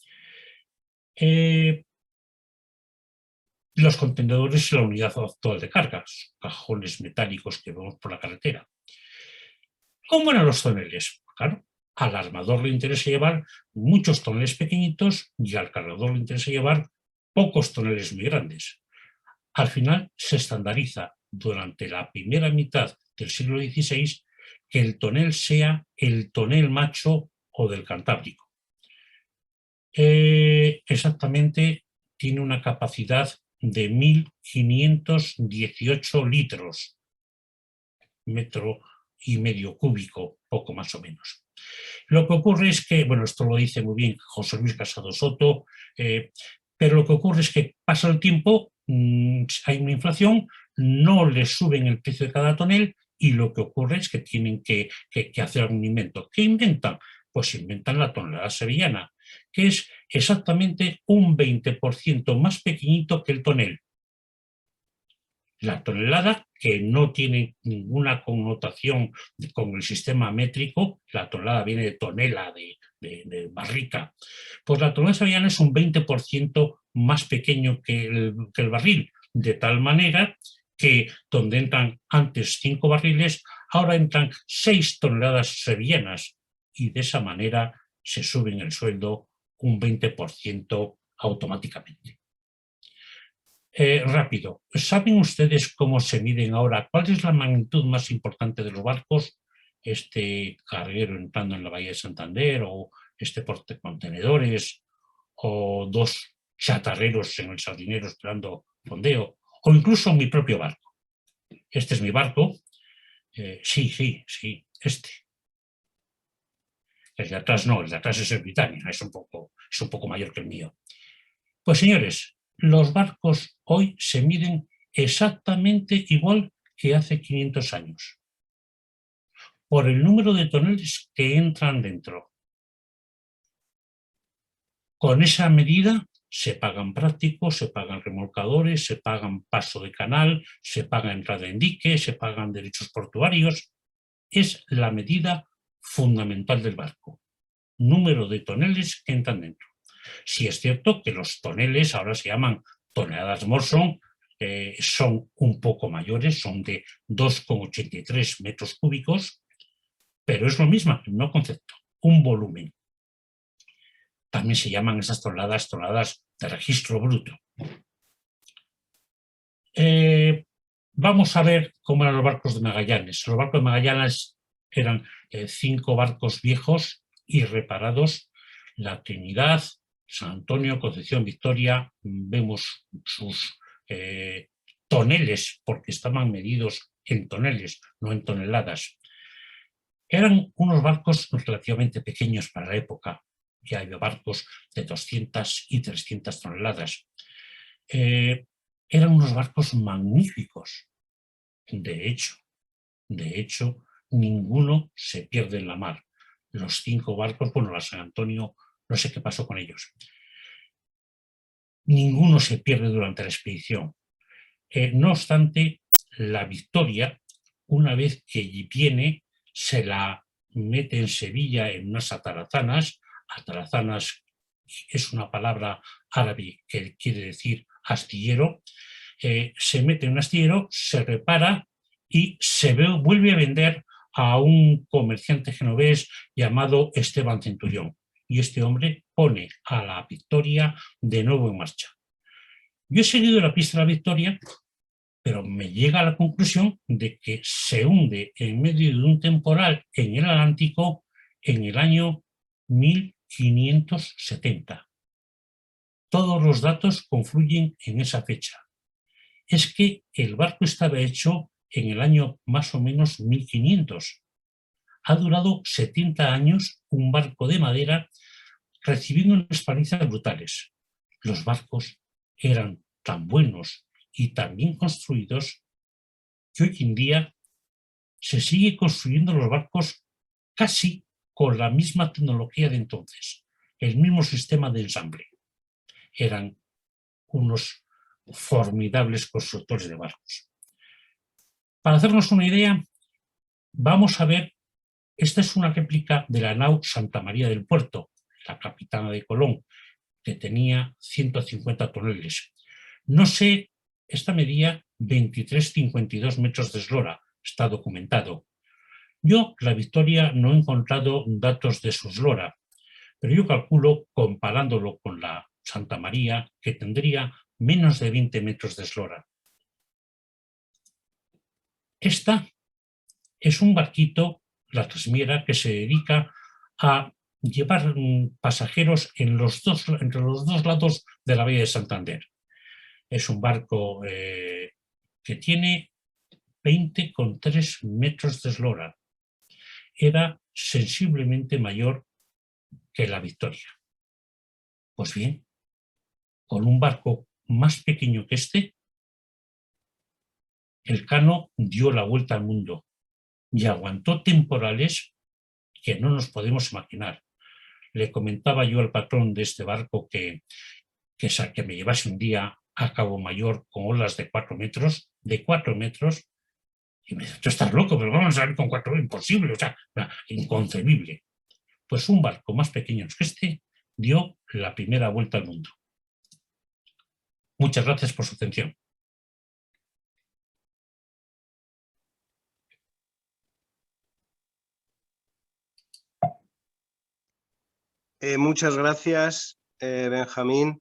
Los contenedores y la unidad actual de cargas, cajones metálicos que vemos por la carretera. ¿Cómo eran los toneles? Claro, al armador le interesa llevar muchos toneles pequeñitos y al cargador le interesa llevar pocos toneles muy grandes. Al final se estandariza durante la primera mitad del siglo XVI que el tonel sea el tonel macho o del Cantábrico. Exactamente tiene una capacidad de 1.518 litros, metro y medio cúbico, poco más o menos. Lo que ocurre es que, bueno, esto lo dice muy bien José Luis Casado Soto, pero lo que ocurre es que pasa el tiempo, hay una inflación, no les suben el precio de cada tonel y lo que ocurre es que tienen que hacer algún invento. ¿Qué inventan? Pues inventan la tonelada sevillana, que es exactamente un 20% más pequeñito que el tonel. La tonelada, que no tiene ninguna connotación con el sistema métrico, la tonelada viene de tonela, de barrica, pues la tonelada sevillana es un 20% más pequeño que el barril, de tal manera que donde entran antes 5 barriles, ahora entran 6 toneladas sevillanas, y de esa manera se sube el sueldo un 20% automáticamente. Rápido, ¿saben ustedes cómo se miden ahora? ¿Cuál es la magnitud más importante de los barcos? Este carguero entrando en la Bahía de Santander, o este portacontenedores, o 2 chatarreros en el Sardinero esperando fondeo, o incluso mi propio barco. Este es mi barco. Sí, este. El de atrás no, el de atrás es el Britannia, es un poco mayor que el mío. Pues señores, los barcos hoy se miden exactamente igual que hace 500 años, por el número de toneles que entran dentro. Con esa medida se pagan prácticos, se pagan remolcadores, se pagan paso de canal, se paga entrada en dique, se pagan derechos portuarios. Es la medida fundamental del barco, número de toneles que entran dentro. Sí es cierto que los toneles ahora se llaman toneladas Morson, son un poco mayores, son de 2,83 metros cúbicos, pero es lo mismo, no concepto, un volumen. También se llaman esas toneladas de registro bruto. Vamos a ver cómo eran los barcos de Magallanes. Los barcos de Magallanes eran 5 barcos viejos y reparados. La Trinidad, San Antonio, Concepción, Victoria, vemos sus toneles, porque estaban medidos en toneles, no en toneladas. Eran unos barcos relativamente pequeños para la época. Ya había barcos de 200 y 300 toneladas. Eran unos barcos magníficos. De hecho, ninguno se pierde en la mar. Los 5 barcos, bueno, la San Antonio, no sé qué pasó con ellos. Ninguno se pierde durante la expedición. No obstante, la Victoria, una vez que viene, se la mete en Sevilla en unas atarazanas. Atarazanas es una palabra árabe que quiere decir astillero. Se mete en un astillero, se repara y se vuelve a vender a un comerciante genovés llamado Esteban Centurión. Y este hombre pone a la Victoria de nuevo en marcha. Yo he seguido la pista de la Victoria, pero me llega a la conclusión de que se hunde en medio de un temporal en el Atlántico en el año 1570. Todos los datos confluyen en esa fecha. Es que el barco estaba hecho en el año más o menos 1500. Ha durado 70 años un barco de madera recibiendo unas palizas brutales. Los barcos eran tan buenos y tan bien construidos que hoy en día se sigue construyendo los barcos casi con la misma tecnología de entonces, el mismo sistema de ensamble. Eran unos formidables constructores de barcos. Para hacernos una idea, vamos a ver, esta es una réplica de la nao Santa María del Puerto, la capitana de Colón, que tenía 150 toneles. No sé, esta medía 23,52 metros de eslora, está documentado. Yo, la Victoria, no he encontrado datos de su eslora, pero yo calculo, comparándolo con la Santa María, que tendría menos de 20 metros de eslora. Esta es un barquito, la Tresmiera, que se dedica a llevar pasajeros entre los dos lados de la bahía de Santander. Es un barco que tiene 20,3 metros de eslora. Era sensiblemente mayor que la Victoria. Pues bien, con un barco más pequeño que este, el Cano dio la vuelta al mundo y aguantó temporales que no nos podemos imaginar. Le comentaba yo al patrón de este barco que me llevase un día a Cabo Mayor con olas de 4 metros de 4 metros. Y me dice, tú estás loco, pero vamos a salir con 4 metros, imposible, o sea, inconcebible. Pues un barco más pequeño que este dio la primera vuelta al mundo. Muchas gracias por su atención. Muchas gracias, Benjamín,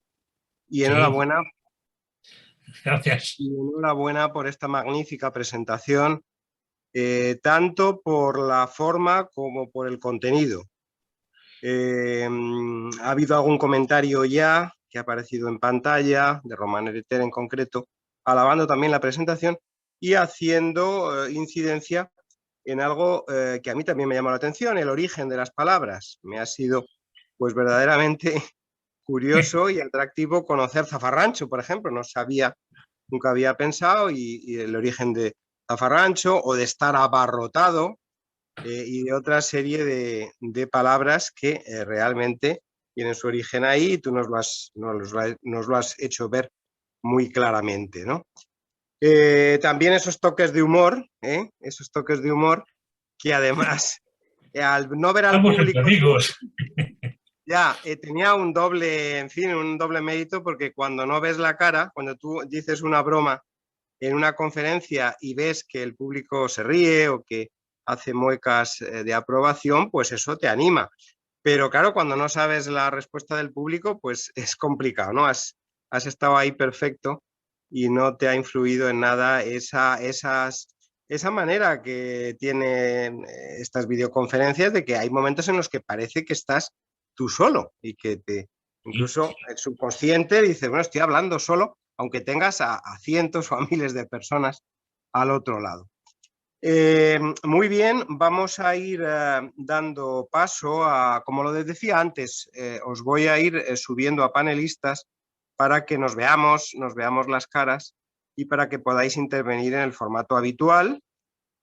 y Sí, enhorabuena. gracias. Y enhorabuena por esta magnífica presentación, tanto por la forma como por el contenido. Ha habido algún comentario ya que ha aparecido en pantalla, de Román Ereter en concreto, alabando también la presentación y haciendo incidencia en algo que a mí también me llamó la atención, el origen de las palabras. Me ha sido pues verdaderamente curioso y atractivo conocer zafarrancho, por ejemplo. No sabía, nunca había pensado, y el origen de zafarrancho o de estar abarrotado, y de otra serie de palabras que realmente tienen su origen ahí y tú nos lo has hecho ver muy claramente, ¿no? También esos toques de humor, esos toques de humor que además, al no ver al Estamos entre público tú, amigos. ya, tenía un doble, en fin, un doble mérito, porque cuando no ves la cara, cuando tú dices una broma en una conferencia y ves que el público se ríe o que hace muecas de aprobación, pues eso te anima. Pero claro, cuando no sabes la respuesta del público, pues es complicado, ¿no? Has estado ahí perfecto y no te ha influido en nada esa manera que tienen estas videoconferencias, de que hay momentos en los que parece que estás tú solo y que incluso el subconsciente dice, bueno, estoy hablando solo, aunque tengas a cientos o a miles de personas al otro lado. Muy bien, vamos a ir dando paso a, como lo decía antes, os voy a ir subiendo a panelistas para que nos veamos las caras y para que podáis intervenir en el formato habitual.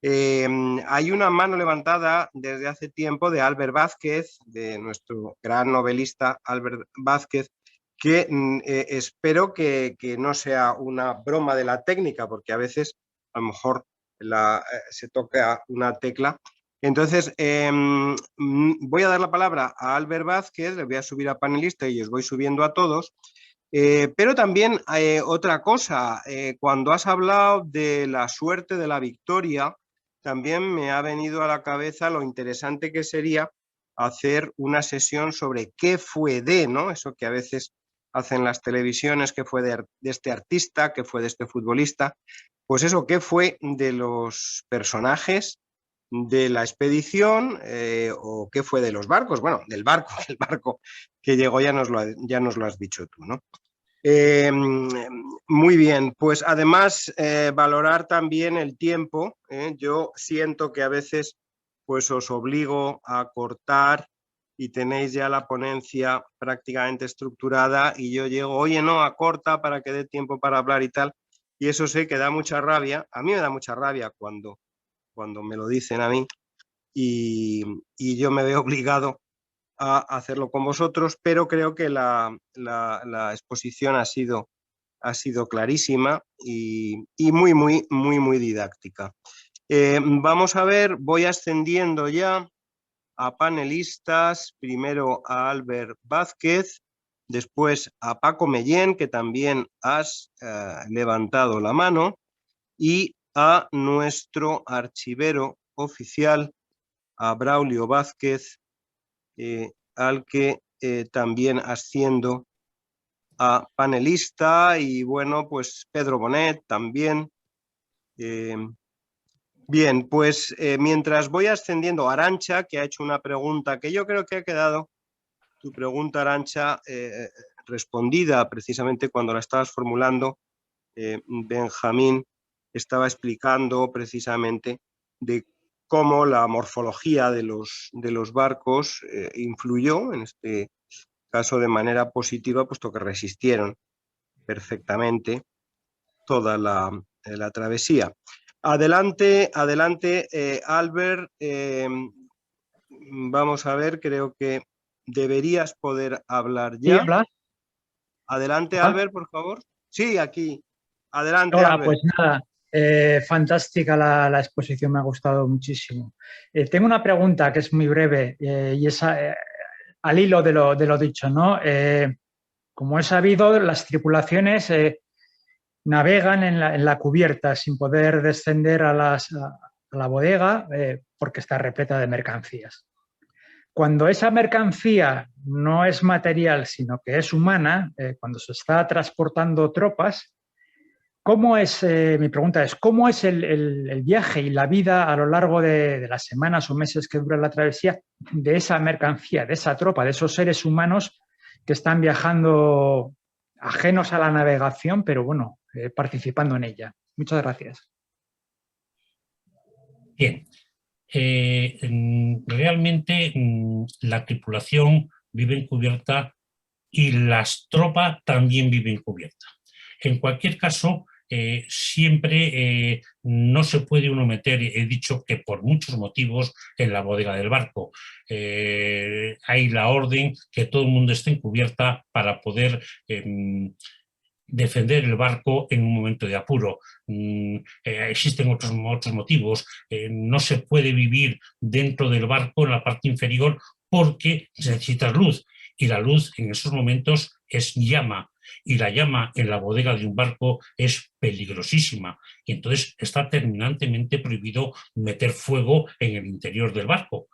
Hay una mano levantada desde hace tiempo de Albert Vázquez, de nuestro gran novelista Albert Vázquez, que espero que no sea una broma de la técnica, porque a veces a lo mejor se toca una tecla. Entonces, voy a dar la palabra a Albert Vázquez, le voy a subir a panelista y os voy subiendo a todos. Pero también otra cosa, cuando has hablado de la suerte de la victoria, también me ha venido a la cabeza lo interesante que sería hacer una sesión sobre qué fue de, ¿no? Eso que a veces hacen las televisiones, qué fue de este artista, qué fue de este futbolista. Pues eso, qué fue de los personajes de la expedición, o qué fue de los barcos. Bueno, del barco, el barco que llegó ya nos lo has dicho tú, ¿no? Muy bien, pues además valorar también el tiempo. Yo siento que a veces pues os obligo a cortar y tenéis ya la ponencia prácticamente estructurada y yo llego, oye, no, a corta para que dé tiempo para hablar y tal. Y eso sé que da mucha rabia. A mí me da mucha rabia cuando me lo dicen a mí, y yo me veo obligado a hacerlo con vosotros, pero creo que la exposición ha sido clarísima y muy didáctica. Vamos a ver, voy ascendiendo ya a panelistas, primero a Albert Vázquez, después a Paco Mellén, que también has levantado la mano, y a nuestro archivero oficial, a Braulio Vázquez, al que también asciendo a panelista, y bueno, pues Pedro Bonet también. Bien, pues mientras voy ascendiendo, Arantxa, que ha hecho una pregunta que yo creo que ha quedado, tu pregunta, Arantxa, respondida precisamente cuando la estabas formulando. Benjamín estaba explicando precisamente de cómo la morfología de los barcos influyó, en este caso de manera positiva, puesto que resistieron perfectamente toda la travesía. Adelante, Albert. Vamos a ver, creo que deberías poder hablar ¿Sí, ya. hablas? Adelante, Hola. Albert, por favor. Sí, aquí. Adelante, Hola, Albert. pues nada, Fantástica la exposición, me ha gustado muchísimo. Tengo una pregunta que es muy breve y es al hilo de lo dicho, ¿no? Como he sabido, las tripulaciones navegan en la cubierta sin poder descender a la bodega porque está repleta de mercancías. Cuando esa mercancía no es material, sino que es humana, cuando se está transportando tropas, ¿cómo es, mi pregunta es, cómo es el viaje y la vida a lo largo de las semanas o meses que dura la travesía de esa mercancía, de esa tropa, de esos seres humanos que están viajando ajenos a la navegación, pero bueno, participando en ella? Muchas gracias. Bien. Realmente la tripulación vive encubierta y las tropas también viven encubierta. En cualquier caso, siempre no se puede uno meter, he dicho que por muchos motivos, en la bodega del barco. Hay la orden que todo el mundo esté encubierta para poder defender el barco en un momento de apuro. Existen otros motivos. No se puede vivir dentro del barco en la parte inferior porque necesitas luz y la luz en esos momentos es llama y la llama en la bodega de un barco es peligrosísima y entonces está terminantemente prohibido meter fuego en el interior del barco.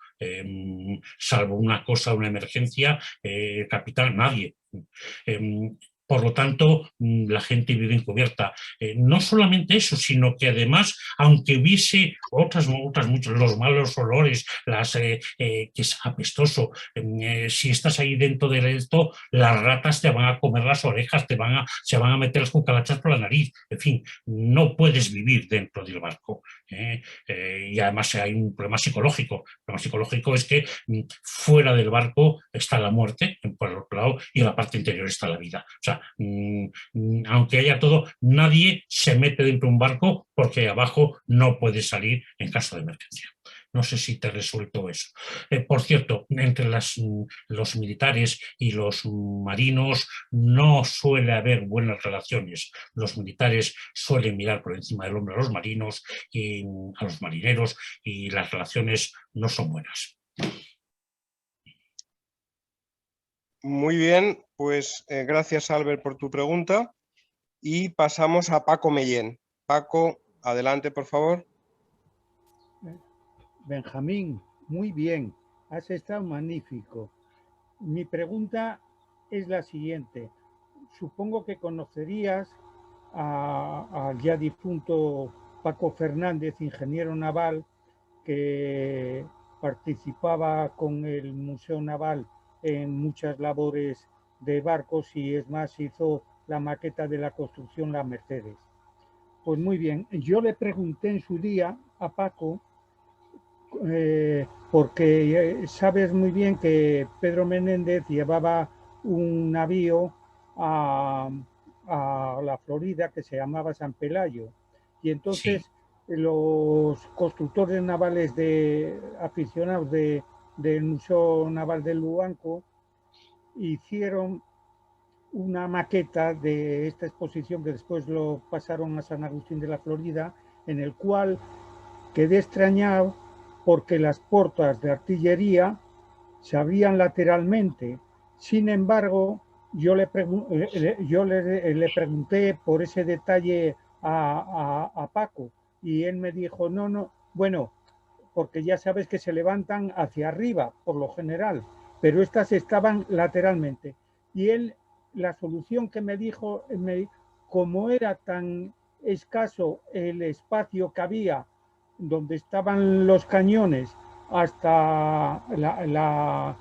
Salvo una emergencia, capitán, nadie. Por lo tanto, la gente vive encubierta. No solamente eso, sino que además, aunque hubiese muchos, los malos olores, que es apestoso, si estás ahí dentro de esto, las ratas te van a comer las orejas, se van a meter las cucarachas por la nariz. En fin, no puedes vivir dentro del barco. Y además hay un problema psicológico. El problema psicológico es que fuera del barco está la muerte, por el otro lado, y en la parte interior está la vida. O sea, aunque haya todo, nadie se mete dentro de un barco porque abajo no puede salir en caso de emergencia. No sé si te he resuelto eso. Por cierto, entre los militares y los marinos no suele haber buenas relaciones. Los militares suelen mirar por encima del hombro a los marinos y a los marineros y las relaciones no son buenas. Muy bien, pues gracias, Albert, por tu pregunta. Y pasamos a Paco Mellén. Paco, adelante, por favor. Benjamín, muy bien, has estado magnífico. Mi pregunta es la siguiente. Supongo que conocerías al ya difunto Paco Fernández, ingeniero naval, que participaba con el Museo Naval en muchas labores de barcos y es más hizo la maqueta de la construcción La Mercedes. Pues muy bien, yo le pregunté en su día a Paco porque sabes muy bien que Pedro Menéndez llevaba un navío a la Florida que se llamaba San Pelayo y entonces sí, los constructores navales aficionados del Museo Naval de Luanco hicieron una maqueta de esta exposición que después lo pasaron a San Agustín de la Florida, en el cual quedé extrañado porque las portas de artillería se abrían lateralmente. Sin embargo, yo le pregunté por ese detalle a Paco y él me dijo, no, bueno, porque ya sabes que se levantan hacia arriba por lo general, pero estas estaban lateralmente. Y él, la solución que me dijo, como era tan escaso el espacio que había donde estaban los cañones hasta la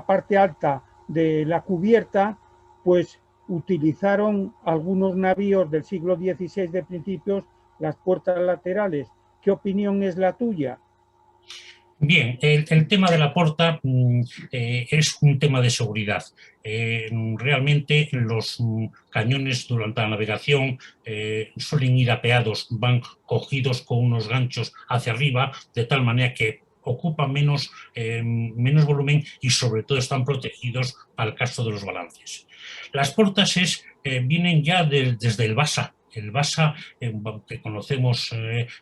parte alta de la cubierta, pues utilizaron algunos navíos del siglo XVI de principios las puertas laterales. ¿Qué opinión es la tuya? Bien, el tema de la porta es un tema de seguridad. Realmente los cañones durante la navegación suelen ir apeados, van cogidos con unos ganchos hacia arriba, de tal manera que ocupan menos volumen y sobre todo están protegidos para el caso de los balances. Las portas vienen ya desde el basa. El Basa, que conocemos,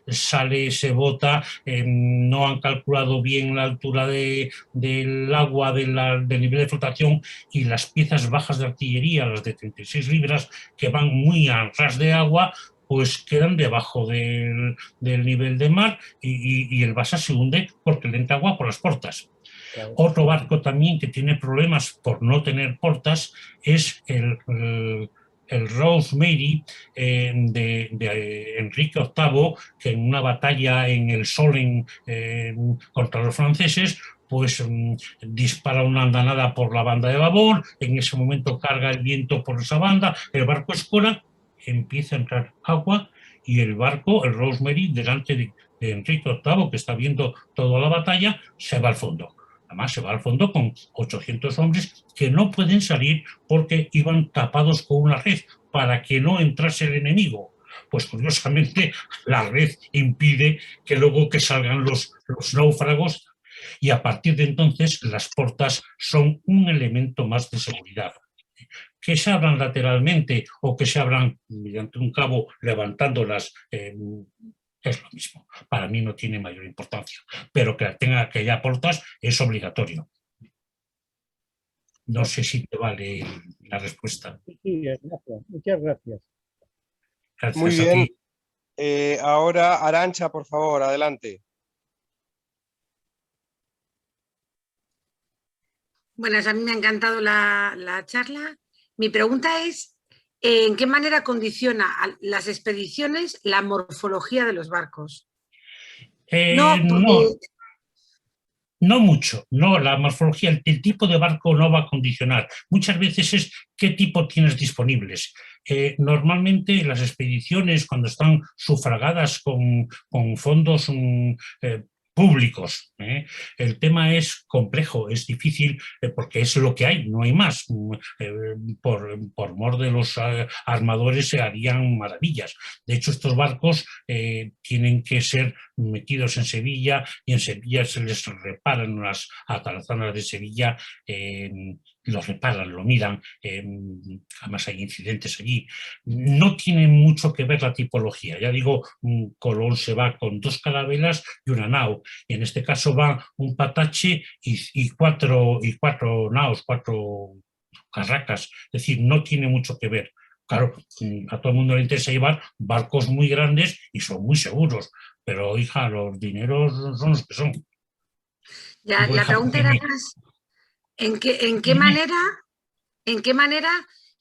sale, se bota, no han calculado bien la altura del agua, del nivel de flotación, y las piezas bajas de artillería, las de 36 libras, que van muy a ras de agua, pues quedan debajo del nivel de mar, y el Basa se hunde porque le entra agua por las portas. Claro. Otro barco también que tiene problemas por no tener portas es el Rosemary de Enrique VIII, que en una batalla en el Solen contra los franceses, pues dispara una andanada por la banda de babor, en ese momento carga el viento por esa banda, el barco escora, empieza a entrar agua, y el barco, el Rosemary, delante de Enrique VIII, que está viendo toda la batalla, se va al fondo. Además, se va al fondo con 800 hombres que no pueden salir porque iban tapados con una red para que no entrase el enemigo. Pues curiosamente la red impide que luego que salgan los náufragos, y a partir de entonces las portas son un elemento más de seguridad. Que se abran lateralmente o que se abran mediante un cabo levantándolas, es lo mismo. Para mí no tiene mayor importancia, pero que haya portas es obligatorio. No sé si te vale la respuesta. Sí, gracias. Muchas gracias. Gracias. Muy bien. Ahora, Arantxa, por favor, adelante. Buenas, a mí me ha encantado la charla. Mi pregunta es, ¿en qué manera condiciona a las expediciones la morfología de los barcos? No mucho, no, la morfología, el tipo de barco no va a condicionar. Muchas veces es qué tipo tienes disponibles. Normalmente las expediciones, cuando están sufragadas con fondos públicos, el tema es complejo, es difícil, porque es lo que hay, no hay más. Por mor de los armadores se harían maravillas. De hecho, estos barcos tienen que ser metidos en Sevilla, y en Sevilla se les reparan unas atalazanas de Sevilla, los reparan, lo miran, además hay incidentes allí. No tiene mucho que ver la tipología. Ya digo, Colón se va con 2 carabelas y una nao, y en este caso va un patache y cuatro naos, 4 carracas, es decir, no tiene mucho que ver. Claro, a todo el mundo le interesa llevar barcos muy grandes y son muy seguros, pero hija, los dineros son los que son. Ya, la pregunta era más, ¿en qué manera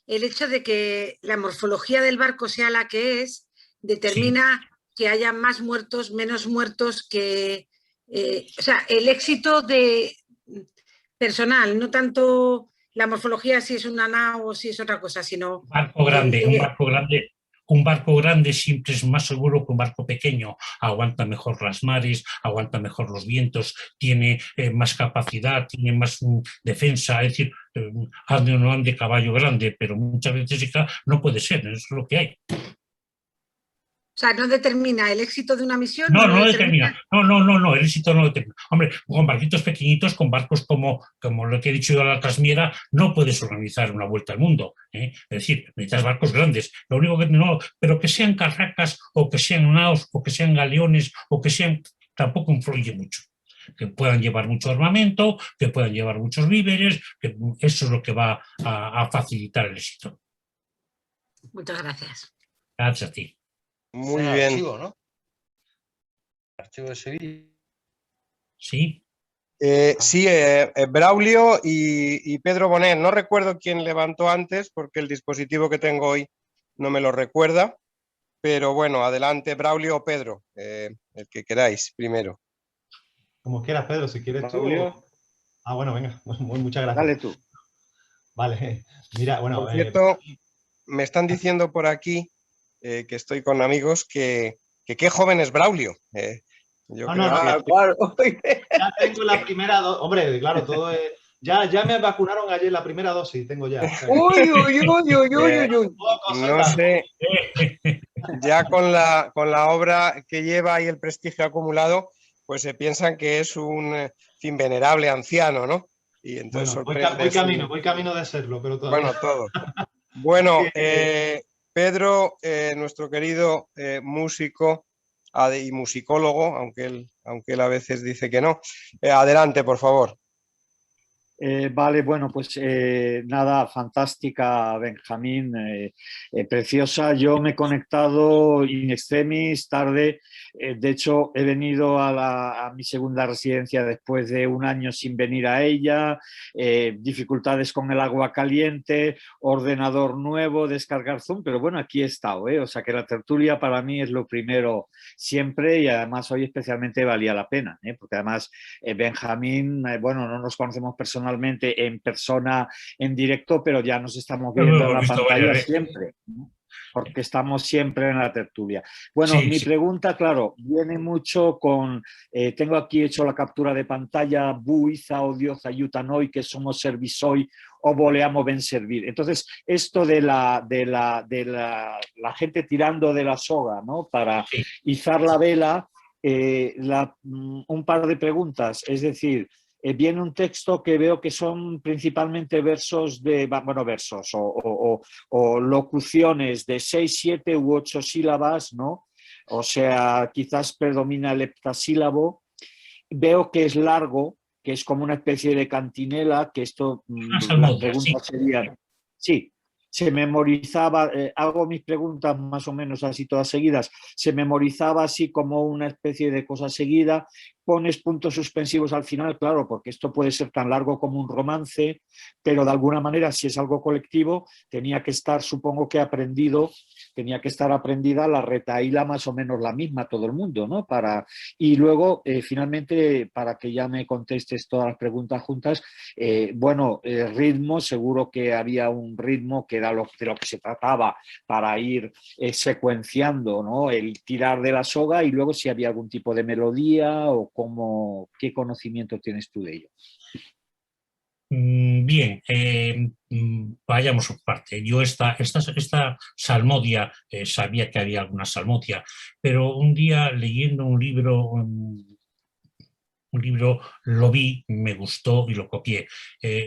el hecho de que la morfología del barco sea la que es determina que haya más muertos, menos muertos, o sea, el éxito personal, no tanto la morfología si es una nao o si es otra cosa, sino... Un barco grande siempre es más seguro que un barco pequeño, aguanta mejor las mares, aguanta mejor los vientos, tiene más capacidad, tiene más defensa, es decir, ande o no ande caballo grande, pero muchas veces no puede ser, es lo que hay. O sea, ¿no determina el éxito de una misión? No determina. No, el éxito no determina. Hombre, con barquitos pequeñitos, con barcos como lo que he dicho yo a la Trasmiera, no puedes organizar una vuelta al mundo. Es decir, necesitas barcos grandes. Lo único que no, pero que sean carracas, o que sean naos, o que sean galeones, o que sean, tampoco influye mucho. Que puedan llevar mucho armamento, que puedan llevar muchos víveres, que eso es lo que va a facilitar el éxito. Muchas gracias. Gracias a ti. Muy bien. Archivo, ¿no? Archivo de Sevilla. Sí. Sí, Braulio y Pedro Bonet. No recuerdo quién levantó antes porque el dispositivo que tengo hoy no me lo recuerda. Pero bueno, adelante, Braulio o Pedro, el que queráis primero. Como quieras, Pedro, si quieres Braulio. tú. Ah, bueno, venga, muchas gracias. Dale tú. Vale, mira, bueno. Por cierto, me están diciendo por aquí que estoy con amigos que qué joven es Braulio. Yo creo que... Claro. Ya tengo la primera dosis. Hombre, claro, todo es... Ya me vacunaron ayer la primera dosis, tengo ya. Uy. No sé, ya con la obra que lleva y el prestigio acumulado, pues se piensan que es un venerable anciano, ¿no? Y entonces Bueno, voy camino de serlo, pero todavía... Bueno, todo. Bueno, Pedro, nuestro querido músico y musicólogo, aunque él a veces dice que no. Adelante, por favor. Vale, bueno, pues nada, fantástica, Benjamín, preciosa. Yo me he conectado in extremis tarde. De hecho, he venido a mi segunda residencia después de un año sin venir a ella, dificultades con el agua caliente, ordenador nuevo, descargar Zoom, pero bueno, aquí he estado, o sea que la tertulia para mí es lo primero siempre, y además hoy especialmente valía la pena, porque además Benjamín, bueno, no nos conocemos personalmente en persona, en directo, pero ya nos estamos viendo en la pantalla siempre, ¿no? Porque estamos siempre en la tertulia. Bueno, sí, mi pregunta, claro, viene mucho con, tengo aquí hecho la captura de pantalla, buiza o dioza yutanoi, que somos servisoi o voleamo ben servir. Entonces, esto de la gente tirando de la soga, ¿no? Para izar la vela, un par de preguntas, es decir, viene un texto que veo que son principalmente versos versos o locuciones de 6, 7 u 8 sílabas, ¿no? O sea, quizás predomina el heptasílabo. Veo que es largo, que es como una especie de cantinela, que esto, las preguntas serían... Sí, se memorizaba, hago mis preguntas más o menos así todas seguidas, se memorizaba así como una especie de cosa seguida, pones puntos suspensivos al final, claro, porque esto puede ser tan largo como un romance, pero de alguna manera, si es algo colectivo, tenía que estar, supongo que tenía que estar aprendida la retahíla más o menos la misma todo el mundo, ¿no? Y luego, finalmente, para que ya me contestes todas las preguntas juntas, bueno, ritmo, seguro que había un ritmo que era de lo que se trataba para ir secuenciando, ¿no? El tirar de la soga, y luego si había algún tipo de melodía o ¿qué conocimiento tienes tú de ello? Bien, vayamos por parte. Yo esta salmodia, sabía que había alguna salmodia, pero un día leyendo un libro lo vi, me gustó y lo copié.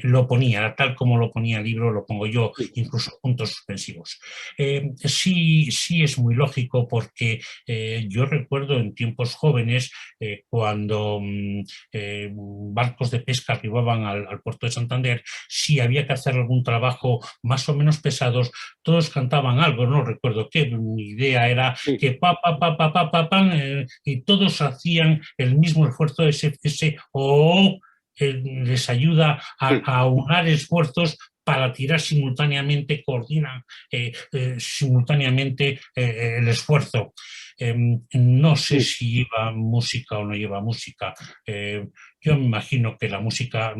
Lo ponía, tal como lo ponía el libro, lo pongo yo, incluso puntos suspensivos. Sí es muy lógico, porque yo recuerdo en tiempos jóvenes, cuando barcos de pesca arribaban al puerto de Santander, si había que hacer algún trabajo más o menos pesados, todos cantaban algo, no recuerdo qué, mi idea era que y todos hacían el mismo esfuerzo, les ayuda a aunar esfuerzos para tirar simultáneamente, coordinan simultáneamente el esfuerzo. No sé si lleva música o no lleva música. Yo me imagino que la música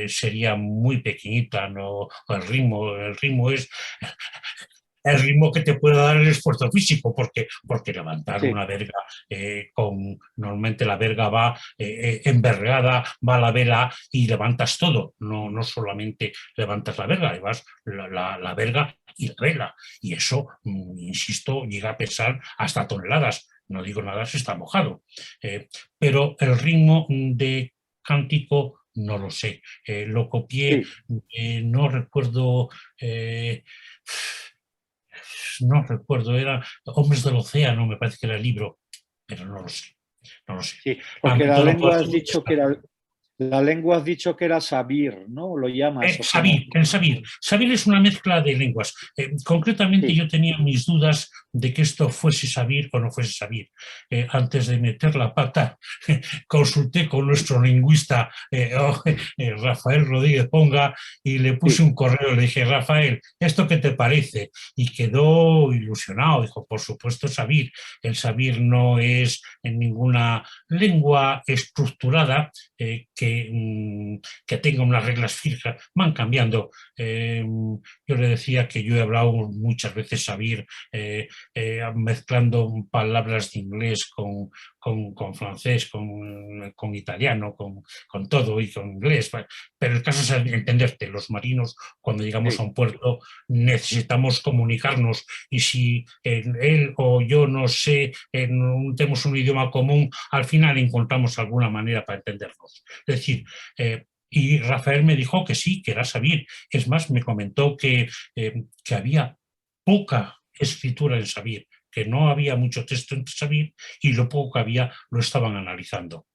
sería muy pequeñita, ¿no? El ritmo es el ritmo que te puede dar el esfuerzo físico, porque levantar una verga, normalmente la verga va envergada, va a la vela y levantas todo, no solamente levantas la verga, llevas la verga y la vela, y eso, insisto, llega a pesar hasta toneladas. No digo nada si está mojado, pero el ritmo de cántico no lo sé, lo copié, no recuerdo... no recuerdo, era Hombres del Océano, me parece que era el libro, pero no lo sé. Sí, porque la lengua has dicho que era... La lengua has dicho que era sabir, ¿no? Lo llamas. Sabir es una mezcla de lenguas. Concretamente yo tenía mis dudas de que esto fuese sabir o no fuese sabir. Antes de meter la pata, consulté con nuestro lingüista Rafael Rodríguez Ponga, y le puse un correo, le dije: Rafael, ¿esto qué te parece? Y quedó ilusionado, dijo: por supuesto sabir. El sabir no es en ninguna lengua estructurada que tenga unas reglas fijas, van cambiando. Yo le decía que yo he hablado muchas veces sabir, mezclando palabras de inglés con francés, con italiano, con todo, y con inglés, pero el caso es entenderte. Los marinos, cuando llegamos a un puerto, necesitamos comunicarnos, y si él o yo no sé, tenemos un idioma común, al final encontramos alguna manera para entendernos. Es decir, y Rafael me dijo que sí, que era sabir. Es más, me comentó que había poca escritura en Sabir, que no había mucho texto en Sabir y lo poco que había lo estaban analizando.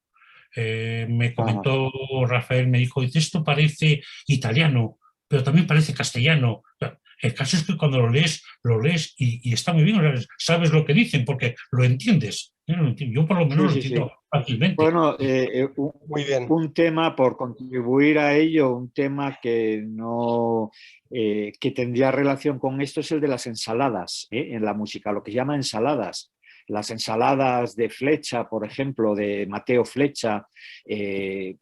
Me comentó Rafael, me dijo, dice, esto parece italiano, pero también parece castellano. El caso es que cuando lo lees y está muy bien, sabes lo que dicen porque lo entiendes. Yo por lo menos lo entiendo fácilmente. Bueno, muy bien. Un tema, por contribuir a ello, un tema que no que tendría relación con esto es el de las ensaladas en la música, lo que se llama ensaladas. Las ensaladas de Flecha, por ejemplo, de Mateo Flecha, que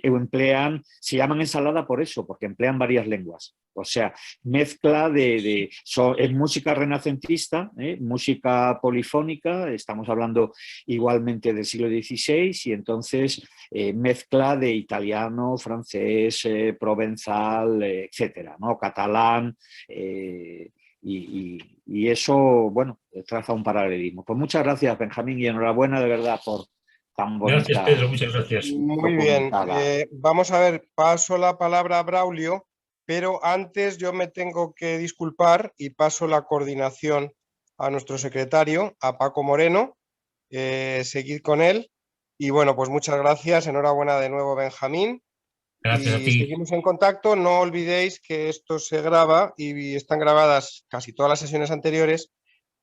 emplean, se llaman ensalada por eso, porque emplean varias lenguas. O sea, mezcla es música renacentista, música polifónica, estamos hablando igualmente del siglo XVI, y entonces mezcla de italiano, francés, provenzal, etcétera, ¿no? Catalán, y eso, bueno, traza un paralelismo. Pues muchas gracias, Benjamín, y enhorabuena de verdad por tan bonita. Gracias, Pedro, muchas gracias. Muy bien, vamos a ver, paso la palabra a Braulio, pero antes yo me tengo que disculpar y paso la coordinación a nuestro secretario, a Paco Moreno, seguid con él. Y bueno, pues muchas gracias, enhorabuena de nuevo, Benjamín. Gracias y a ti. Seguimos en contacto, no olvidéis que esto se graba y están grabadas casi todas las sesiones anteriores.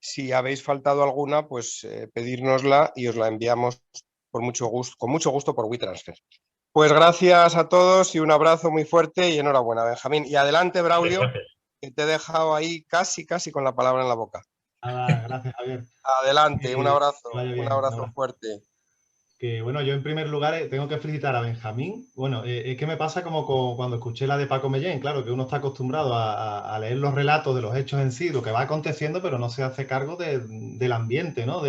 Si habéis faltado alguna, pues pedírnosla y os la enviamos con mucho gusto por WeTransfer. Pues gracias a todos y un abrazo muy fuerte y enhorabuena, Benjamín. Y adelante, Braulio, que te he dejado ahí casi con la palabra en la boca. Gracias, Javier. Adelante, un abrazo fuerte. Que bueno, yo en primer lugar tengo que felicitar a Benjamín. Bueno, es que me pasa como cuando escuché la de Paco Mellén, claro, que uno está acostumbrado a leer los relatos de los hechos en sí, lo que va aconteciendo, pero no se hace cargo del ambiente, ¿no?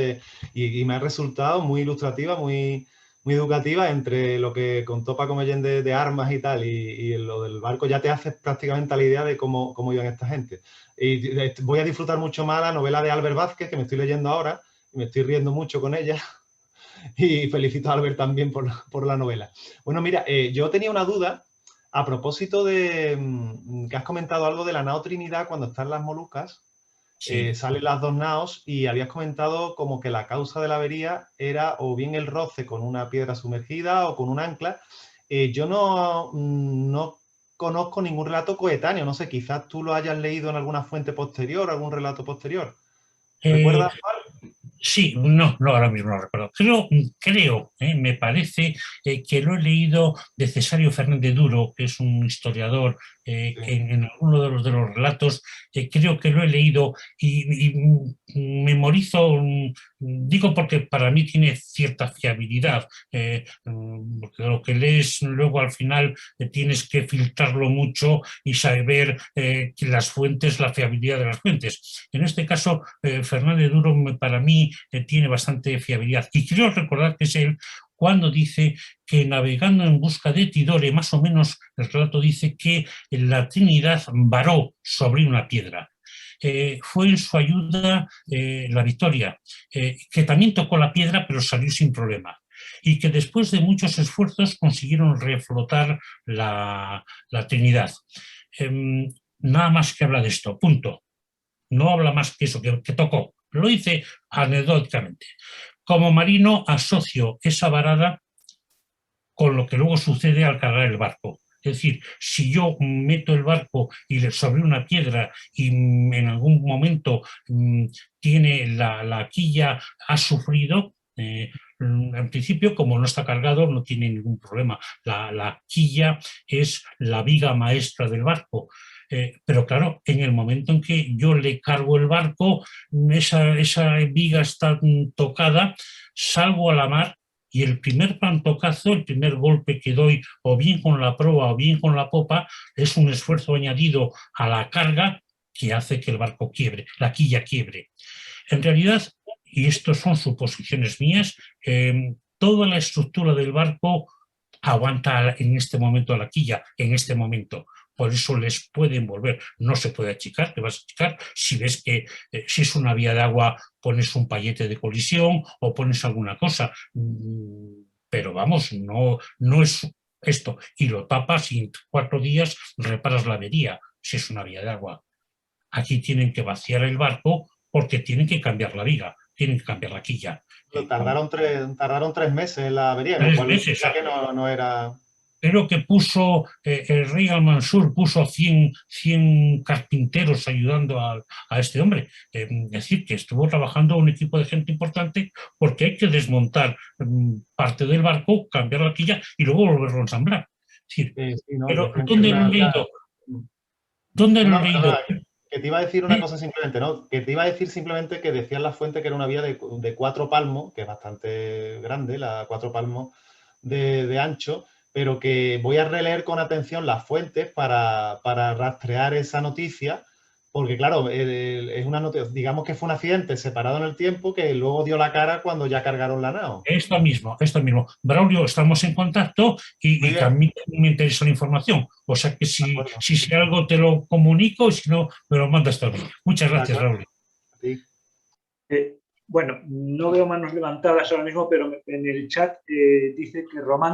Y me ha resultado muy ilustrativa, muy educativa entre lo que contó Paco Mellén de armas y tal, y lo del barco. Ya te haces prácticamente la idea de cómo iban esta gente. Y voy a disfrutar mucho más la novela de Albert Vázquez, que me estoy leyendo ahora, y me estoy riendo mucho con ella. Y felicito a Albert también por la novela. Bueno, mira, yo tenía una duda a propósito de que has comentado algo de la nao Trinidad cuando están las Molucas. Sí. Salen las dos naos y habías comentado como que la causa de la avería era o bien el roce con una piedra sumergida o con un ancla. Yo no conozco ningún relato coetáneo, no sé, quizás tú lo hayas leído en alguna fuente posterior, algún relato posterior. ¿Recuerdas cuál? Sí, no, ahora mismo no recuerdo. Creo, me parece que lo he leído de Cesario Fernández Duro, que es un historiador, que en alguno de los relatos creo que lo he leído y memorizo, digo porque para mí tiene cierta fiabilidad, porque lo que lees luego al final tienes que filtrarlo mucho y saber las fuentes, la fiabilidad de las fuentes. En este caso, Fernández Duro para mí tiene bastante fiabilidad. Y quiero recordar que es él cuando dice que navegando en busca de Tidore, más o menos el relato dice que la Trinidad varó sobre una piedra. Fue en su ayuda la Victoria, que también tocó la piedra pero salió sin problema. Y que después de muchos esfuerzos consiguieron reflotar la Trinidad. Nada más que habla de esto, punto. No habla más que eso, que tocó. Lo hice anecdóticamente. Como marino asocio esa varada con lo que luego sucede al cargar el barco. Es decir, si yo meto el barco y sobre una piedra y en algún momento tiene la quilla, ha sufrido, en principio, como no está cargado, no tiene ningún problema. La quilla es la viga maestra del barco. Pero claro, en el momento en que yo le cargo el barco, esa viga está tocada, salgo a la mar y el primer pantocazo, el primer golpe que doy, o bien con la proa o bien con la popa, es un esfuerzo añadido a la carga que hace que el barco quiebre, la quilla quiebre. En realidad, y esto son suposiciones mías, toda la estructura del barco aguanta en este momento la quilla, en este momento. Por eso les puede envolver, no se puede achicar, te vas a achicar. Si ves que si es una vía de agua pones un payete de colisión o pones alguna cosa, pero vamos, no es esto. Y lo tapas y en 4 días reparas la avería, si es una vía de agua. aquí tienen que vaciar el barco porque tienen que cambiar la viga, tienen que cambiar la quilla. Tardaron 3 meses en la avería, lo 3 cual meses. ya que no era... Creo que puso, el rey Al-Mansur puso 100 carpinteros ayudando a este hombre. Es decir, que estuvo trabajando un equipo de gente importante porque hay que desmontar parte del barco, cambiar la quilla y luego volverlo a ensamblar. Es decir, pero ¿dónde lo he leído? ¿Dónde lo he leído? Que te iba a decir una cosa simplemente, ¿no? Que te iba a decir simplemente que decían la fuente que era una vía de 4 palmos, que es bastante grande, la 4 palmos de ancho, pero que voy a releer con atención las fuentes para rastrear esa noticia, porque claro, es una noticia, digamos que fue un accidente separado en el tiempo que luego dio la cara cuando ya cargaron la nao. Esto mismo. Braulio, estamos en contacto y a mí me interesa la información. O sea que si sé algo te lo comunico y si no, me lo mandas también. Muchas gracias, Braulio. Sí. Bueno, no veo manos levantadas ahora mismo, pero en el chat dice que Román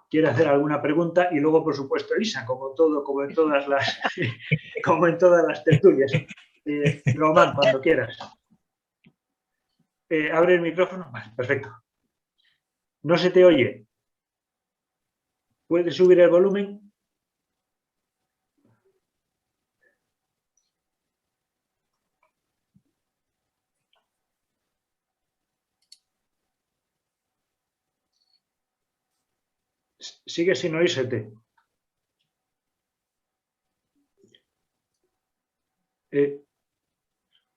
quiere hacer alguna pregunta y luego, por supuesto, Elisa, como en todas las tertulias. Román, cuando quieras. Abre el micrófono. Vale, perfecto. No se te oye. ¿Puedes subir el volumen? Sigue sin oírsete.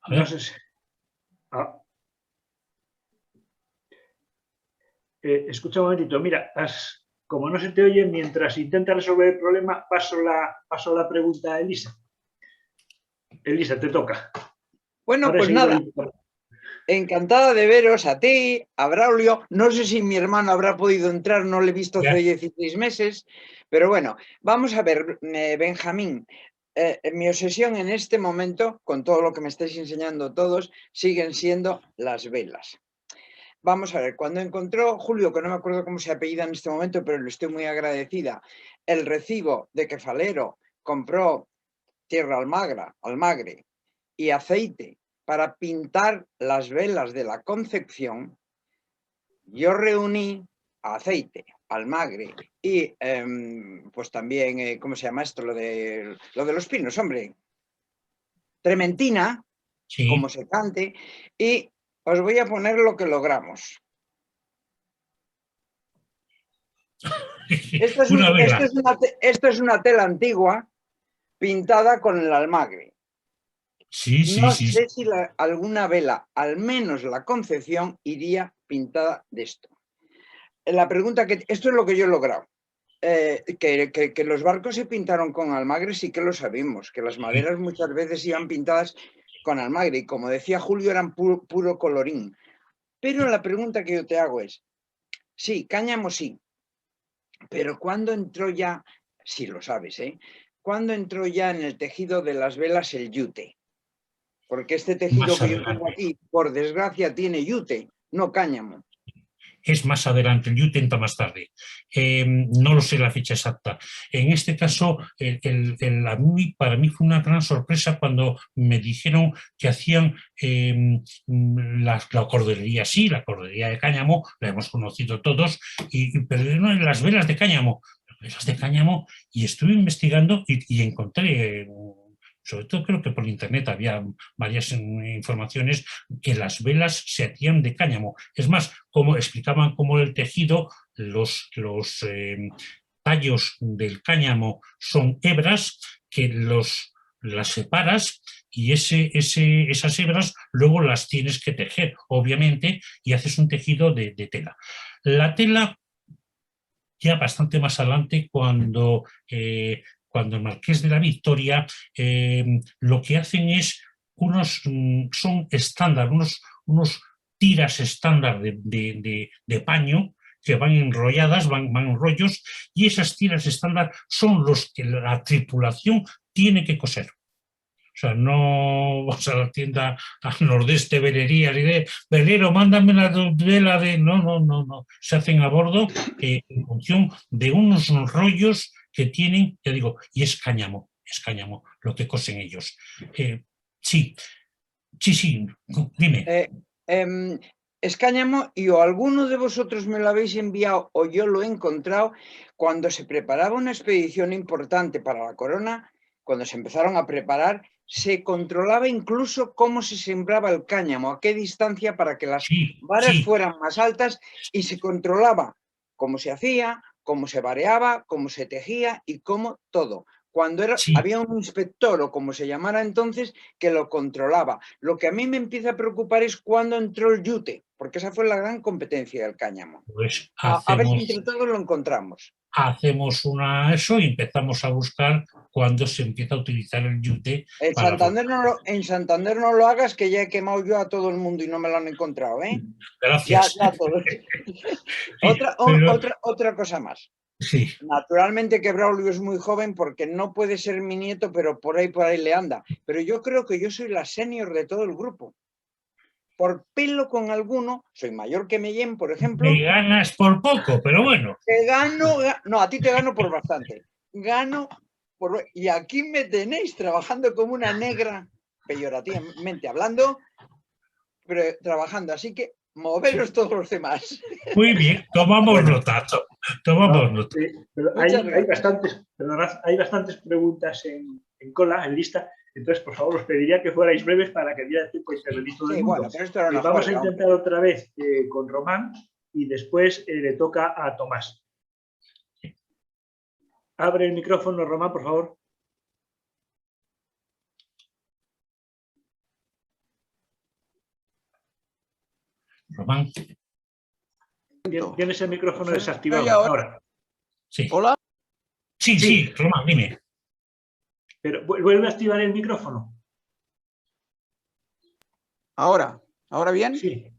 No sé si... escucha un momentito. Mira, como no se te oye, mientras intenta resolver el problema, paso la pregunta a Elisa. Elisa, te toca. Bueno, Ahora pues nada. Encantada de veros a ti, a Braulio. No sé si mi hermano habrá podido entrar, no le he visto hace 16 meses, pero bueno, vamos a ver, Benjamín. Mi obsesión en este momento, con todo lo que me estáis enseñando todos, siguen siendo las velas. Vamos a ver, cuando encontró Julio, que no me acuerdo cómo se apellida en este momento, pero le estoy muy agradecida, el recibo de que Falero compró tierra almagre y aceite para pintar las velas de la Concepción, yo reuní aceite, almagre y pues también, ¿cómo se llama esto? Lo de los pinos, hombre. Trementina, sí, como secante, y os voy a poner lo que logramos. Esto es una tela antigua pintada con el almagre. Sí, no sé si alguna vela, al menos la Concepción, iría pintada de esto. La pregunta esto es lo que yo he logrado. Que los barcos se pintaron con almagre sí que lo sabemos, que las maderas muchas veces iban pintadas con almagre y como decía Julio eran puro colorín. Pero la pregunta que yo te hago es, sí, cáñamo sí, pero ¿cuándo entró ya, si lo sabes, ¿cuándo entró ya en el tejido de las velas el yute? Porque este tejido que yo tengo aquí, por desgracia, tiene yute, no cáñamo. Es más adelante, el yute entra más tarde. No lo sé la fecha exacta. En este caso, para mí fue una gran sorpresa cuando me dijeron que hacían la cordería, sí, la cordería de cáñamo, la hemos conocido todos, pero no en las velas de cáñamo. Las velas de cáñamo, y estuve investigando y encontré... Sobre todo creo que por internet había varias informaciones que las velas se hacían de cáñamo. Es más, como explicaban cómo el tejido, los tallos del cáñamo son hebras que las separas y esas hebras luego las tienes que tejer, obviamente, y haces un tejido de tela. La tela, ya bastante más adelante, cuando el Marqués de la Victoria, lo que hacen es son estándar, unos tiras estándar de paño que van enrolladas, van en rollos, y esas tiras estándar son los que la tripulación tiene que coser. O sea, no vas a la tienda al nordeste, velerías y de velero, mándame una vela de... No. Se hacen a bordo en función de unos rollos que tienen, ya digo, y es cáñamo. es cáñamo lo que cosen ellos. Sí, dime. Es cáñamo y o alguno de vosotros me lo habéis enviado o yo lo he encontrado cuando se preparaba una expedición importante para la corona, cuando se empezaron a preparar, se controlaba incluso cómo se sembraba el cáñamo, a qué distancia para que las varas fueran más altas y se controlaba cómo se hacía, cómo se vareaba, cómo se tejía y cómo todo. Cuando había un inspector o como se llamara entonces que lo controlaba. Lo que a mí me empieza a preocupar es cuando entró el yute, porque esa fue la gran competencia del cáñamo. Pues a ver si entre todos lo encontramos. Hacemos eso y empezamos a buscar cuándo se empieza a utilizar el yute. En Santander no lo hagas, que ya he quemado yo a todo el mundo y no me lo han encontrado, ¿eh? Gracias. Ya todos. Otra cosa más. Sí. Naturalmente que Braulio es muy joven porque no puede ser mi nieto, pero por ahí le anda. Pero yo creo que yo soy la senior de todo el grupo. Por pelo con alguno, soy mayor que Mellén, por ejemplo. Me ganas por poco, pero bueno. No, a ti te gano por bastante. Y aquí me tenéis trabajando como una negra, peyorativamente hablando, pero trabajando. Así que moveros todos los demás. Muy bien, tomamos nota. Pero hay bastantes preguntas en cola, en lista. Entonces, por favor, os pediría que fuerais breves para que diera tiempo a intervenir todo el mundo. Bueno, pero esto era vamos a intentar otra vez con Román y después le toca a Tomás. Abre el micrófono, Román, por favor. Román. Tienes el micrófono desactivado ahora. Sí. ¿Hola? Sí, Román, dime. Pero vuelve a activar el micrófono. ¿Ahora bien? Sí.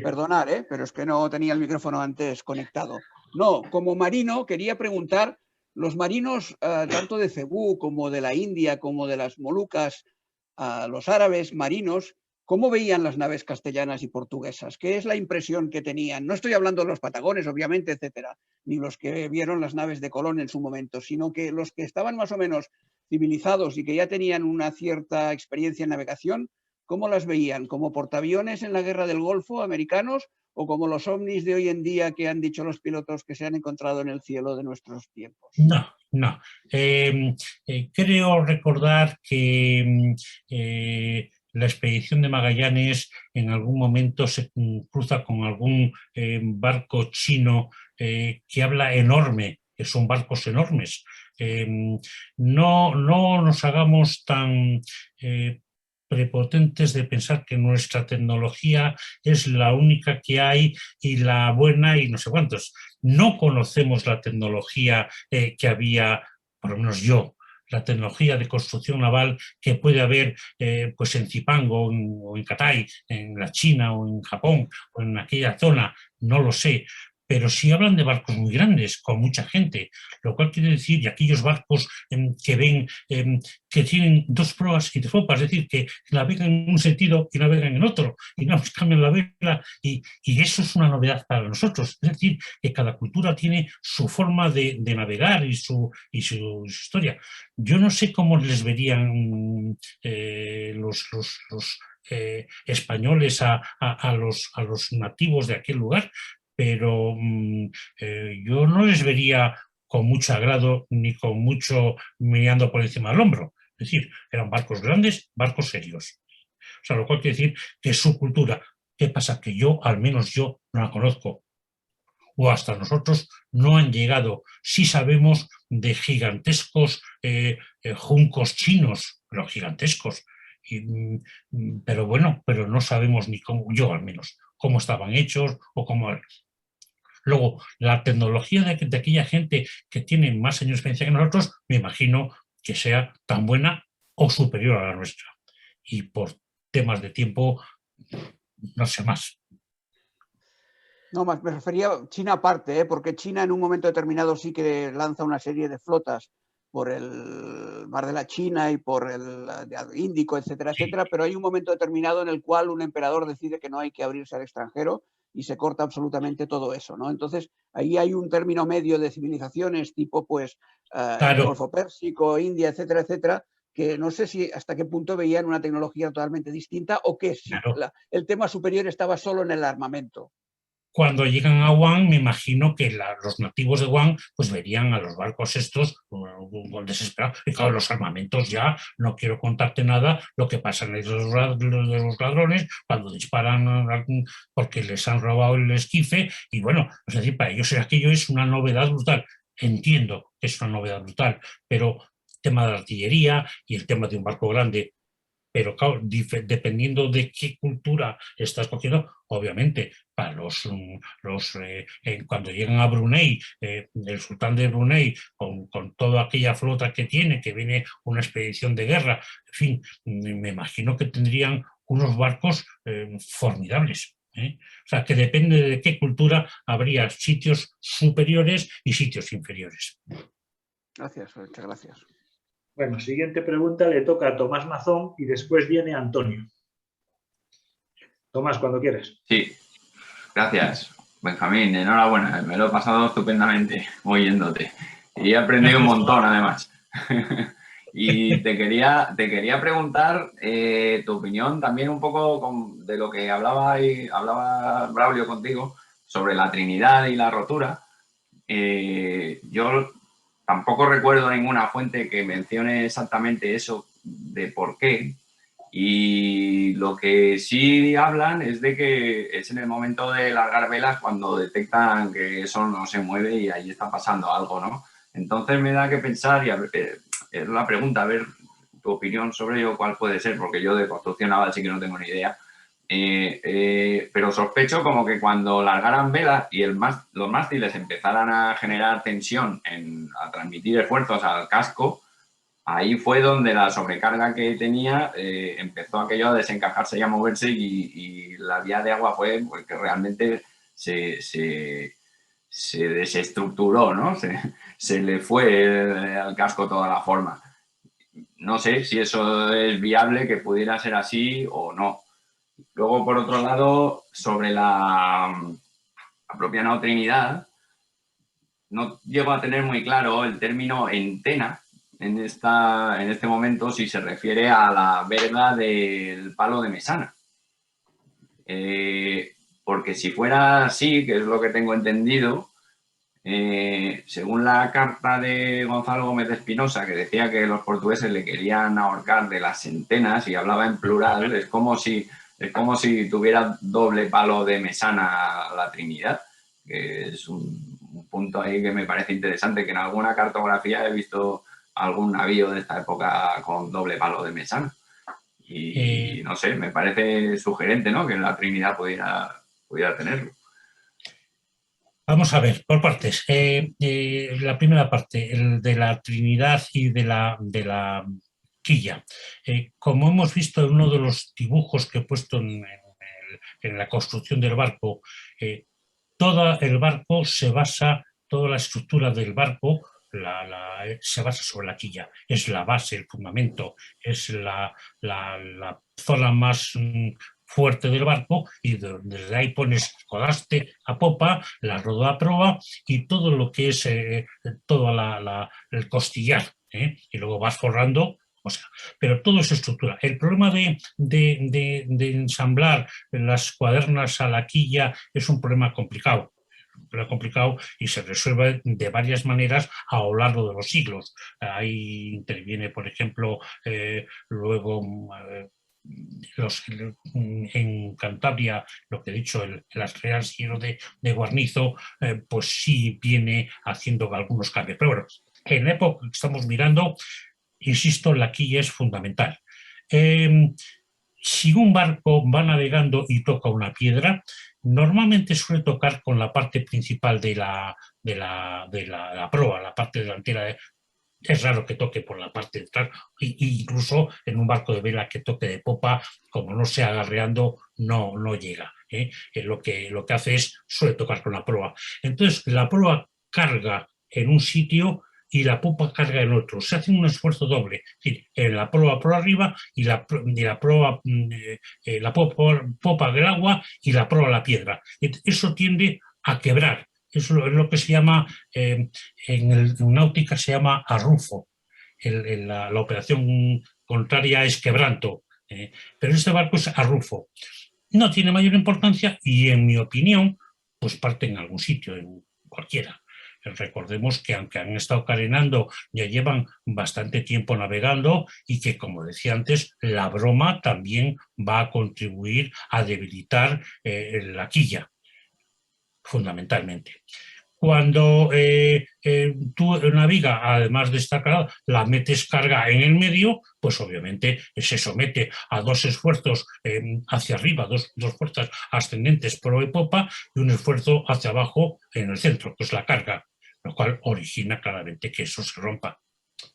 Perdonad, pero es que no tenía el micrófono antes conectado. No, como marino quería preguntar, los marinos tanto de Cebú como de la India, como de las Molucas, los árabes marinos, ¿cómo veían las naves castellanas y portuguesas? ¿Qué es la impresión que tenían? No estoy hablando de los patagones, obviamente, etcétera, ni los que vieron las naves de Colón en su momento, sino que los que estaban más o menos civilizados y que ya tenían una cierta experiencia en navegación, ¿cómo las veían? ¿Como portaaviones en la guerra del Golfo americanos o como los ovnis de hoy en día que han dicho los pilotos que se han encontrado en el cielo de nuestros tiempos? No. Creo recordar que la expedición de Magallanes en algún momento se cruza con algún barco chino que habla enorme, que son barcos enormes. No nos hagamos tan prepotentes de pensar que nuestra tecnología es la única que hay y la buena y no sé cuántos. No conocemos la tecnología que había, por lo menos yo, la tecnología de construcción naval que puede haber pues en Zipango o en Cathay, en la China o en Japón o en aquella zona, no lo sé. Pero sí hablan de barcos muy grandes, con mucha gente, lo cual quiere decir, y aquellos barcos que ven, que tienen dos proas y tres popas, es decir, que navegan en un sentido y navegan en otro, y no cambian la vela, y eso es una novedad para nosotros. Es decir, que cada cultura tiene su forma de navegar y su historia. Yo no sé cómo les verían los españoles a los nativos de aquel lugar, pero yo no les vería con mucho agrado ni con mucho mirando por encima del hombro. Es decir, eran barcos grandes, barcos serios. O sea, lo cual quiere decir que su cultura, ¿qué pasa? Que yo, al menos yo, no la conozco. O hasta nosotros no han llegado. Sí sabemos de gigantescos juncos chinos, pero gigantescos. Pero bueno, pero no sabemos ni cómo, yo al menos, cómo estaban hechos o cómo... Luego, la tecnología de aquella gente que tiene más años de experiencia que nosotros, me imagino que sea tan buena o superior a la nuestra. Y por temas de tiempo, no sé más. No, más me refería a China aparte, porque China en un momento determinado sí que lanza una serie de flotas por el Mar de la China y por el Índico, etcétera, etcétera, pero hay un momento determinado en el cual un emperador decide que no hay que abrirse al extranjero y se corta absolutamente todo eso, ¿no? Entonces, ahí hay un término medio de civilizaciones tipo, pues, el Golfo Pérsico, India, etcétera, etcétera, que no sé si hasta qué punto veían una tecnología totalmente distinta o que si el tema superior estaba solo en el armamento. Cuando llegan a Guam, me imagino que los nativos de Guam pues verían a los barcos estos desesperados. Y claro, los armamentos ya, no quiero contarte nada, lo que pasa en los ladrones cuando disparan porque les han robado el esquife. Y bueno, es decir, para ellos aquello es una novedad brutal. Entiendo que es una novedad brutal, pero el tema de la artillería y el tema de un barco grande, pero claro, dependiendo de qué cultura estás cogiendo, obviamente, para cuando llegan a Brunei, el sultán de Brunei, con toda aquella flota que tiene, que viene una expedición de guerra, en fin, me imagino que tendrían unos barcos formidables. O sea, que depende de qué cultura habría sitios superiores y sitios inferiores. Gracias, muchas gracias. Bueno, siguiente pregunta le toca a Tomás Mazón y después viene Antonio. Tomás, cuando quieras. Sí, gracias, Benjamín. Enhorabuena, me lo he pasado estupendamente oyéndote. Y he aprendido un montón, además. Y te quería preguntar tu opinión también un poco de lo que hablaba Braulio contigo sobre la Trinidad y la rotura. Yo tampoco recuerdo ninguna fuente que mencione exactamente eso de por qué. Y lo que sí hablan es de que es en el momento de largar velas cuando detectan que eso no se mueve y ahí está pasando algo, ¿no? Entonces me da que pensar, y es la pregunta, a ver tu opinión sobre ello, cuál puede ser, porque yo de construcción naval sí que no tengo ni idea. Pero sospecho como que cuando largaran velas y los mástiles empezaran a generar tensión, a transmitir esfuerzos al casco, ahí fue donde la sobrecarga que tenía empezó aquello a desencajarse y a moverse y la vía de agua fue porque realmente se desestructuró, ¿no? Se le fue al casco toda la forma. No sé si eso es viable, que pudiera ser así o no. Luego, por otro lado, sobre la propia no Trinidad, no llego a tener muy claro el término entena en este momento si se refiere a la verga del palo de mesana. Porque si fuera así, que es lo que tengo entendido, según la carta de Gonzalo Gómez de Espinosa, que decía que los portugueses le querían ahorcar de las centenas y hablaba en plural, es como si tuviera doble palo de mesana la Trinidad, que es un punto ahí que me parece interesante, que en alguna cartografía he visto algún navío de esta época con doble palo de mesana. Y no sé, me parece sugerente, ¿no?, que la Trinidad pudiera tenerlo. Vamos a ver, por partes. La primera parte, el de la Trinidad y de la quilla. Como hemos visto en uno de los dibujos que he puesto en la construcción del barco, todo el barco se basa, toda la estructura del barco se basa sobre la quilla. Es la base, el fundamento, es la zona más fuerte del barco, y desde ahí pones codaste a popa, la roda a proa y todo lo que es todo el costillar, y luego vas forrando. O sea, pero todo es estructura. El problema de ensamblar las cuadernas a la quilla es un problema complicado. Y se resuelve de varias maneras a lo largo de los siglos. Ahí interviene, por ejemplo, luego en Cantabria, lo que he dicho, el Real Sierra de Guarnizo, pues sí viene haciendo algunos cambios. Pero bueno, en la época que estamos mirando, insisto, la quilla es fundamental. Si un barco va navegando y toca una piedra, normalmente suele tocar con la parte principal de la proa, la parte delantera. Es raro que toque por la parte de atrás, incluso en un barco de vela que toque de popa, como no sea agarreando, no llega. Lo que hace suele tocar con la proa. Entonces, la proa carga en un sitio y la popa carga en otro. Se hace un esfuerzo doble, es decir, en la proa por arriba y la proa, la popa del agua y la proa la piedra. Eso tiende a quebrar. Eso es lo que se llama, en náutica se llama arrufo. La operación contraria es quebranto, pero este barco es arrufo. No tiene mayor importancia y, en mi opinión, pues parte en algún sitio, en cualquiera. Recordemos que, aunque han estado carenando, ya llevan bastante tiempo navegando y que, como decía antes, la broma también va a contribuir a debilitar la quilla, fundamentalmente. Cuando tú navegas, además de estar cargada, la metes carga en el medio, pues obviamente se somete a dos esfuerzos hacia arriba, dos fuerzas ascendentes proa y popa, y un esfuerzo hacia abajo en el centro, que es la carga, lo cual origina claramente que eso se rompa,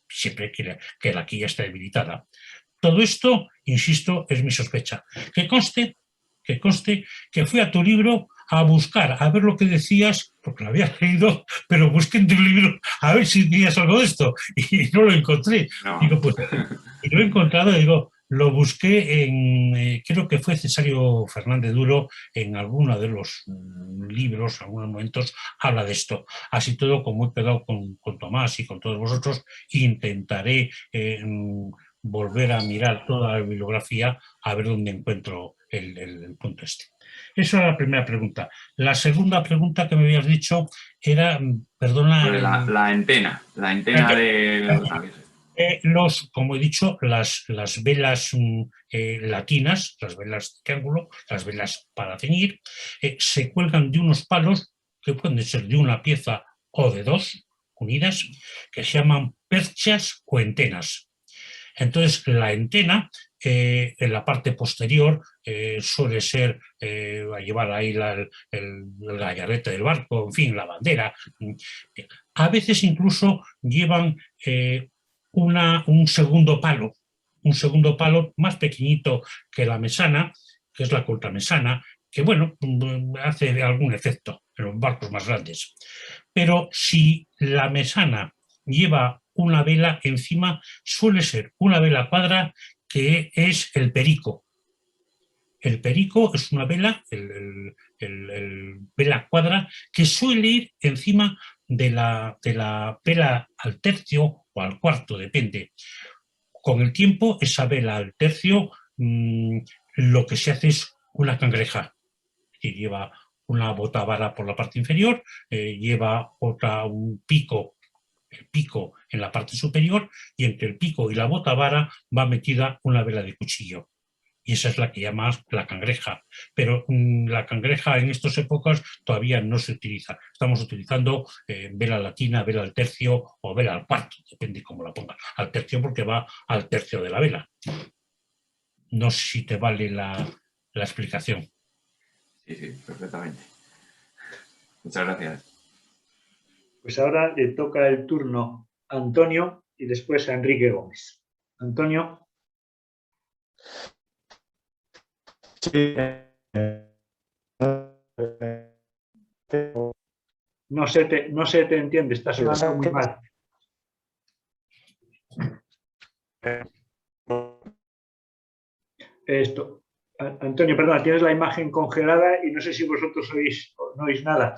siempre que la quilla está debilitada. Todo esto, insisto, es mi sospecha. Que conste que fui a tu libro a buscar, a ver lo que decías, porque lo había leído, pero busqué en tu libro a ver si tenías algo de esto, y no lo encontré. No. Digo, pues, y lo he encontrado, digo, lo busqué en, creo que fue Cesario Fernández Duro, en alguno de los libros, en algunos momentos, habla de esto. Así todo, como he quedado con Tomás y con todos vosotros, intentaré volver a mirar toda la bibliografía a ver dónde encuentro el punto este. Esa era la primera pregunta. La segunda pregunta que me habías dicho era, perdona... La antena de los como he dicho, las velas latinas, las velas de triángulo, las velas para ceñir, se cuelgan de unos palos que pueden ser de una pieza o de dos unidas, que se llaman perchas o entenas. Entonces, la entena, en la parte posterior, suele ser, a llevar ahí el gallarete del barco, en fin, la bandera. A veces incluso llevan un segundo palo más pequeñito que la mesana, que es la contramesana, que, bueno, hace algún efecto en los barcos más grandes. Pero si la mesana lleva una vela encima, suele ser una vela cuadra, que es el perico. El perico es una vela, el vela cuadra, que suele ir encima de la vela al tercio o al cuarto, depende. Con el tiempo, esa vela al tercio, lo que se hace es una cangreja, que lleva una botavara por la parte inferior, lleva un pico, el pico en la parte superior, y entre el pico y la botavara va metida una vela de cuchillo. Y esa es la que llamas la cangreja. Pero la cangreja en estas épocas todavía no se utiliza. Estamos utilizando vela latina, vela al tercio o vela al cuarto, depende cómo la pongas. Al tercio porque va al tercio de la vela. No sé si te vale la explicación. Sí, perfectamente. Muchas gracias. Pues ahora le toca el turno a Antonio y después a Enrique Gómez. Antonio. Sí. No se te entiende, está sonando muy mal. Esto. Antonio, perdona, tienes la imagen congelada y no sé si vosotros no oís nada.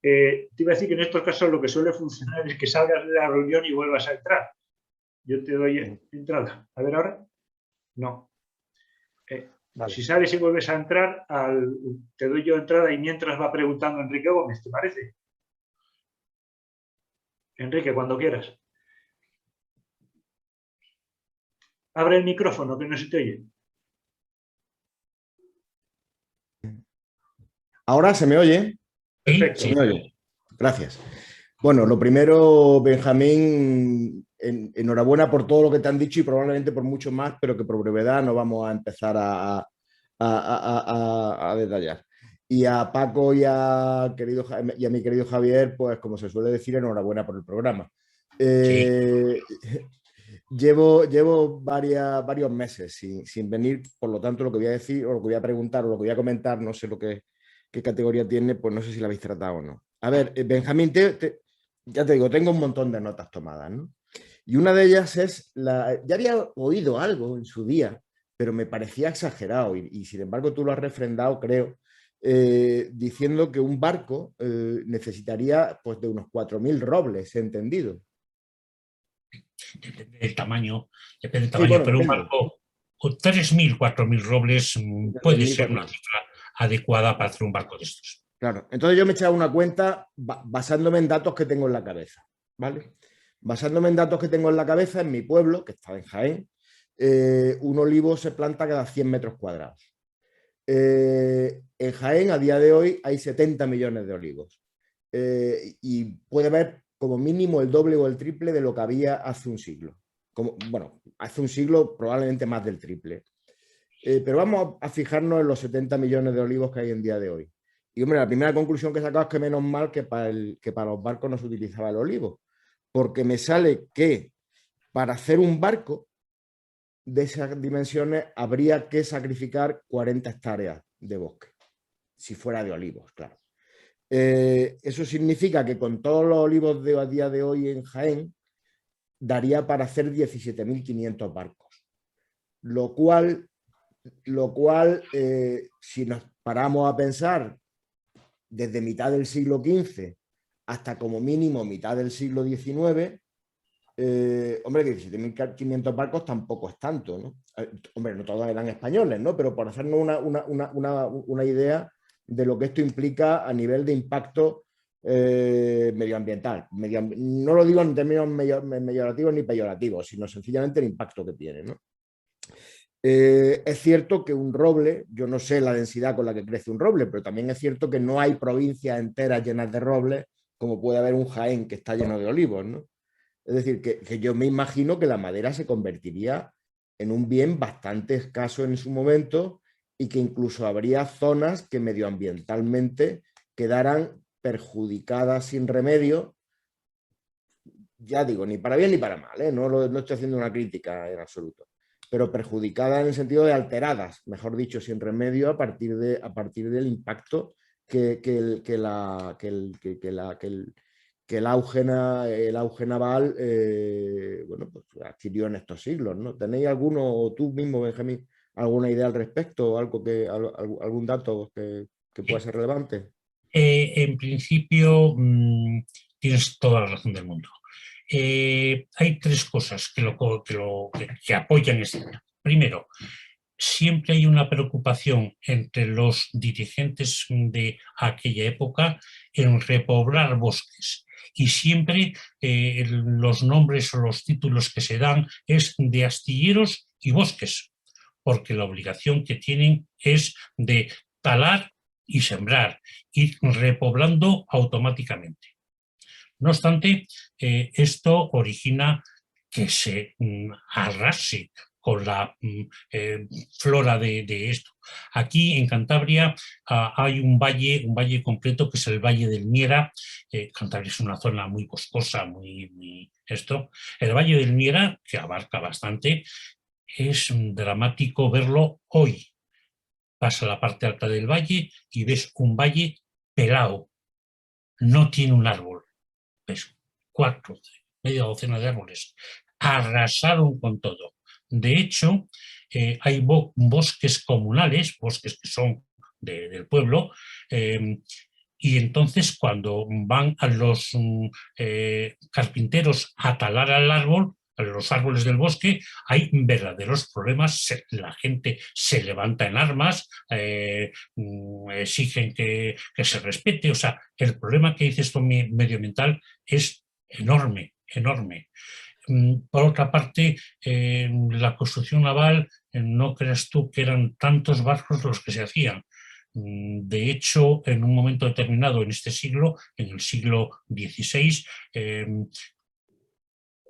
Te iba a decir que en estos casos lo que suele funcionar es que salgas de la reunión y vuelvas a entrar. Yo te doy entrada. A ver ahora. No. Vale. Si sales y vuelves a entrar, te doy yo entrada y mientras va preguntando Enrique Gómez, ¿te parece? Enrique, cuando quieras. Abre el micrófono, que no se te oye. ¿Ahora se me oye? Perfecto. Se me oye. Gracias. Bueno, lo primero, Benjamín, enhorabuena por todo lo que te han dicho y probablemente por mucho más, pero que por brevedad no vamos a empezar a detallar. Y a Paco y a mi querido Javier, pues como se suele decir, enhorabuena por el programa. Llevo varios meses sin venir, por lo tanto lo que voy a decir o lo que voy a preguntar o lo que voy a comentar, no sé qué categoría tiene, pues no sé si la habéis tratado o no. A ver, Benjamín, te ya te digo, tengo un montón de notas tomadas, ¿no? Y una de ellas es, ya había oído algo en su día, pero me parecía exagerado y sin embargo tú lo has refrendado, creo, diciendo que un barco necesitaría pues, de unos 4.000 robles, he entendido. Depende del tamaño, sí, bueno, pero un barco con 3.000, 4.000 robles puede ser una cifra adecuada para hacer un barco de estos. Claro, entonces yo me he echado una cuenta basándome en datos que tengo en la cabeza, ¿vale? Basándome en datos que tengo en la cabeza, en mi pueblo, que está en Jaén, un olivo se planta cada 100 metros cuadrados. En Jaén, a día de hoy, hay 70 millones de olivos. Y puede haber como mínimo el doble o el triple de lo que había hace un siglo. Bueno, hace un siglo probablemente más del triple. Pero vamos a fijarnos en los 70 millones de olivos que hay en día de hoy. Y hombre, la primera conclusión que he sacado es que menos mal que para los barcos no se utilizaba el olivo. Porque me sale que para hacer un barco de esas dimensiones habría que sacrificar 40 hectáreas de bosque, si fuera de olivos, claro. Eso significa que con todos los olivos de a día de hoy en Jaén daría para hacer 17.500 barcos, lo cual si nos paramos a pensar desde mitad del siglo XV hasta como mínimo mitad del siglo XIX, hombre, 17.500 barcos tampoco es tanto, ¿no? Hombre, no todos eran españoles, ¿no? Pero por hacernos una idea de lo que esto implica a nivel de impacto medioambiental. No lo digo en términos mejorativos ni peyorativos, sino sencillamente el impacto que tiene, ¿no? Es cierto que un roble, yo no sé la densidad con la que crece un roble, pero también es cierto que no hay provincias enteras llenas de robles como puede haber un Jaén que está lleno de olivos, ¿no? Es decir, que yo me imagino que la madera se convertiría en un bien bastante escaso en su momento y que incluso habría zonas que medioambientalmente quedaran perjudicadas sin remedio. Ya digo, ni para bien ni para mal, ¿eh? No estoy haciendo una crítica en absoluto, pero perjudicadas en el sentido de alteradas, mejor dicho, sin remedio a partir del impacto que el auge naval bueno, pues adquirió en estos siglos, ¿no? ¿Tenéis alguno, o tú mismo, Benjamín, alguna idea al respecto, algún dato que pueda ser relevante? En principio, tienes toda la razón del mundo. Hay tres cosas que apoyan esta idea. Primero, siempre hay una preocupación entre los dirigentes de aquella época en repoblar bosques. Y siempre los nombres o los títulos que se dan es de astilleros y bosques, porque la obligación que tienen es de talar y sembrar, ir repoblando automáticamente. No obstante, esto origina que se arrase con la flora de esto. Aquí en Cantabria hay un valle completo que es el Valle del Miera. Cantabria es una zona muy boscosa, muy esto. El Valle del Miera, que abarca bastante, es dramático verlo hoy. Pasa a la parte alta del valle y ves un valle pelado. No tiene un árbol. Ves 4, media docena de árboles. Arrasaron con todo. De hecho, hay bosques comunales, bosques que son del pueblo, y entonces cuando van a los carpinteros a talar al árbol, a los árboles del bosque, hay verdaderos problemas. La gente se levanta en armas, exigen que se respete. O sea, el problema que dice esto medioambiental es enorme, enorme. Por otra parte, la construcción naval, no creas tú que eran tantos barcos los que se hacían. De hecho, en un momento determinado en este siglo, en el siglo XVI,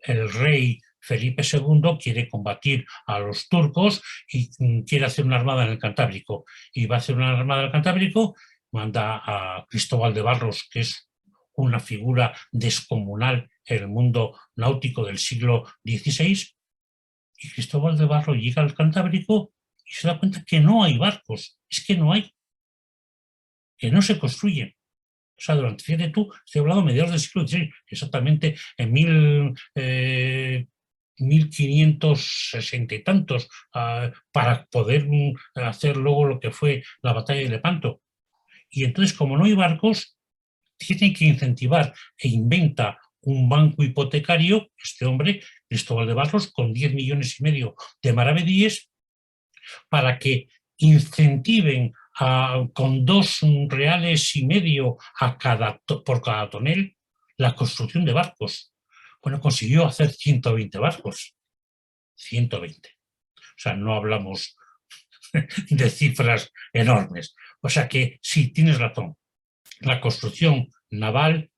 el rey Felipe II quiere combatir a los turcos y quiere hacer una armada en el Cantábrico. Y va a hacer una armada en el Cantábrico, manda a Cristóbal de Barros, que es una figura descomunal en el mundo náutico del siglo XVI, y Cristóbal de Barros llega al Cantábrico y se da cuenta que no hay barcos, es que no hay, que no se construyen. O sea, fíjate tú, estoy hablando de mediados del siglo XVI, exactamente en 1560 y tantos, para poder hacer luego lo que fue la batalla de Lepanto. Y entonces, como no hay barcos, tienen que incentivar e inventa un banco hipotecario, este hombre, Cristóbal de Barros, con 10,5 millones de maravedíes, para que incentiven con 2,5 reales por cada tonel la construcción de barcos. Bueno, consiguió hacer 120 barcos. 120. O sea, no hablamos de cifras enormes. O sea que sí, tienes razón. La construcción naval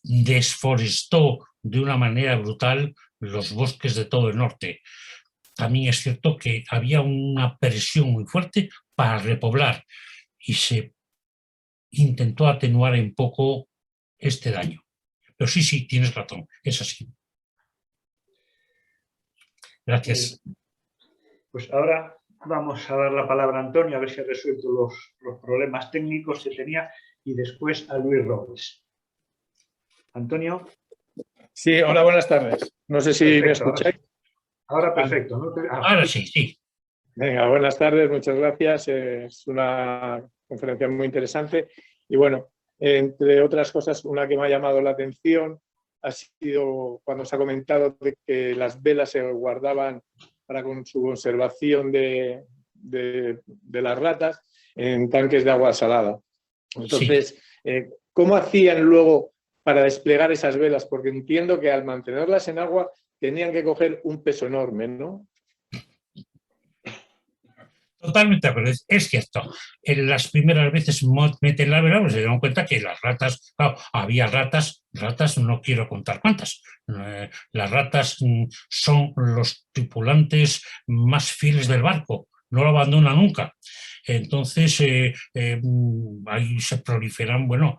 desforestó de una manera brutal los bosques de todo el norte. También es cierto que había una presión muy fuerte para repoblar y se intentó atenuar un poco este daño. Pero sí, sí, tienes razón, es así. Gracias. Pues ahora vamos a dar la palabra a Antonio, a ver si ha resuelto los problemas técnicos que tenía, y después a Luis Robles. Antonio. Sí, hola, buenas tardes. No sé si perfecto, me escucháis. Ahora perfecto. ¿No? Ahora sí, sí. Venga, buenas tardes, muchas gracias. Es una conferencia muy interesante. Y bueno, entre otras cosas, una que me ha llamado la atención ha sido cuando se ha comentado de que las velas se guardaban para con su conservación de las ratas en tanques de agua salada. Entonces, sí. ¿Cómo hacían luego para desplegar esas velas? Porque entiendo que al mantenerlas en agua tenían que coger un peso enorme, ¿no? Totalmente de acuerdo, es cierto. En las primeras veces meten la vela, pues se dieron cuenta que las ratas, claro, había ratas no quiero contar cuántas. Las ratas son los tripulantes más fieles del barco, no lo abandonan nunca. Entonces, ahí se proliferan, bueno,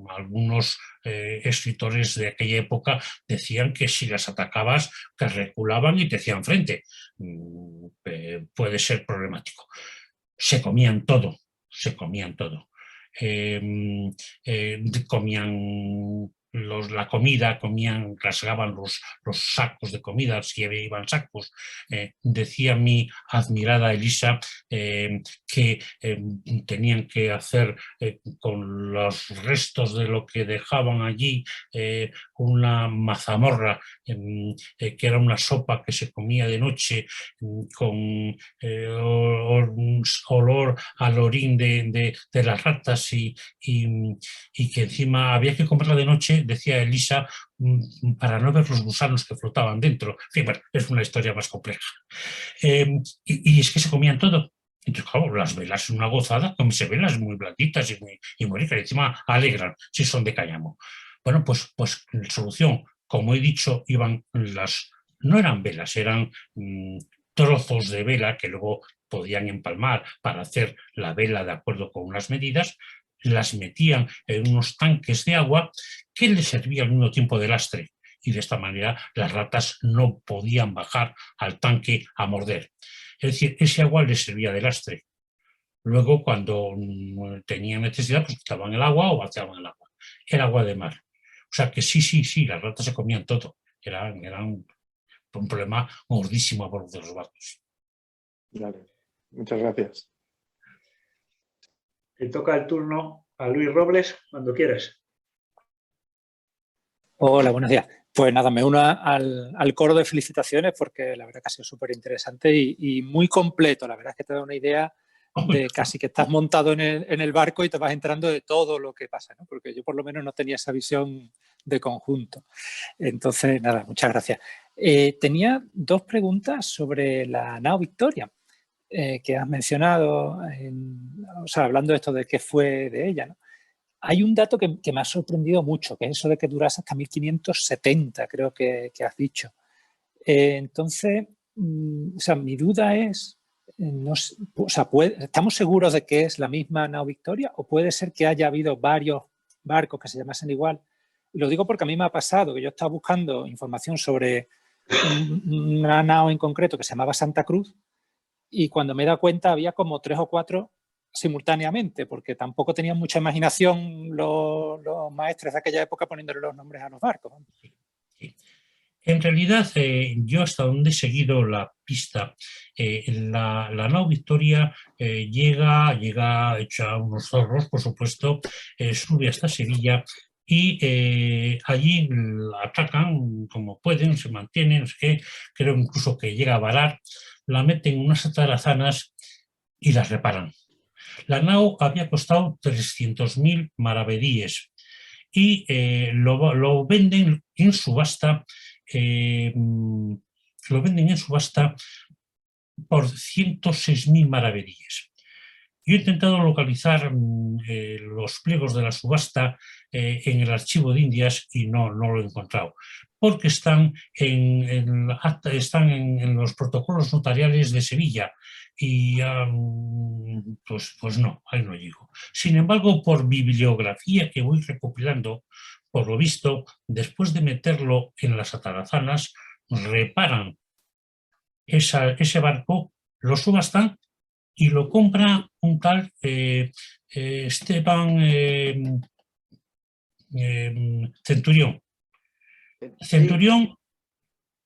algunos escritores de aquella época decían que si las atacabas, que reculaban y te hacían frente. Puede ser problemático. Se comían todo, comían la comida, rasgaban los sacos de comida, si iban sacos. Decía mi admirada Elisa que tenían que hacer con los restos de lo que dejaban allí una mazamorra, que era una sopa que se comía de noche con olor al orín de las ratas y que encima había que comerla de noche, decía Elisa, para no ver los gusanos que flotaban dentro. En fin, bueno, es una historia más compleja. Y es que se comían todo. Entonces, claro, las velas son una gozada, comerse velas muy blanditas y muy ricas, y encima alegran si son de cáñamo. Bueno, pues solución, como he dicho, no eran velas, eran trozos de vela que luego podían empalmar para hacer la vela de acuerdo con unas medidas, las metían en unos tanques de agua que les servían al mismo tiempo de lastre, y de esta manera las ratas no podían bajar al tanque a morder. Es decir, ese agua les servía de lastre. Luego, cuando tenían necesidad, pues quitaban el agua o vaciaban el agua. Era agua de mar. O sea que sí, las ratas se comían todo. Era un problema gordísimo a bordo de los barcos. Vale, muchas gracias. Le toca el turno a Luis Robles, cuando quieras. Hola, buenos días. Pues nada, me uno al coro de felicitaciones porque la verdad que ha sido súper interesante y muy completo. La verdad es que te da una idea de casi que estás montado en el barco y te vas enterando de todo lo que pasa, ¿no? Porque yo por lo menos no tenía esa visión de conjunto. Entonces, nada, muchas gracias. Tenía dos preguntas sobre la nao Victoria. Que has mencionado, hablando de esto de qué fue de ella, ¿no? Hay un dato que me ha sorprendido mucho, que es eso de que durase hasta 1570, creo que has dicho. Entonces, mi duda es, ¿estamos seguros de que es la misma nao Victoria o puede ser que haya habido varios barcos que se llamasen igual? Y lo digo porque a mí me ha pasado que yo estaba buscando información sobre una nao en concreto que se llamaba Santa Cruz, y cuando me he dado cuenta había como 3 o 4 simultáneamente, porque tampoco tenían mucha imaginación los maestres de aquella época poniéndole los nombres a los barcos. En realidad, yo hasta donde he seguido la pista, la nao Victoria llega hecha unos zorros, por supuesto, sube hasta Sevilla y allí la atacan como pueden, se mantienen, no sé qué, creo incluso que llega a varar, la meten en unas atarazanas y las reparan. La nao había costado 300.000 maravedíes y lo venden en subasta. Lo venden en subasta por 106.000 maravedíes. Yo he intentado localizar los pliegos de la subasta en el archivo de Indias y no lo he encontrado, porque están en los protocolos notariales de Sevilla y pues no, ahí no llego. Sin embargo, por bibliografía que voy recopilando, por lo visto, después de meterlo en las atarazanas, reparan ese barco, lo subastan y lo compra un tal Esteban Centurión.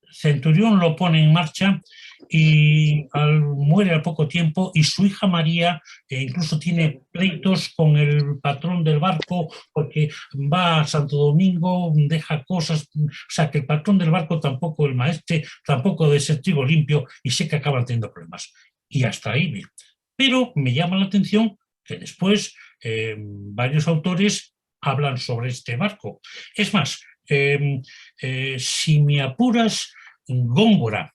Centurión lo pone en marcha y muere al poco tiempo, y su hija María incluso tiene pleitos con el patrón del barco porque va a Santo Domingo, deja cosas, o sea que el patrón del barco tampoco, el maestre, tampoco debe ser trigo limpio, y sé que acaban teniendo problemas. Y hasta ahí bien. Pero me llama la atención que después varios autores hablan sobre este barco. Es más, si me apuras, Góngora,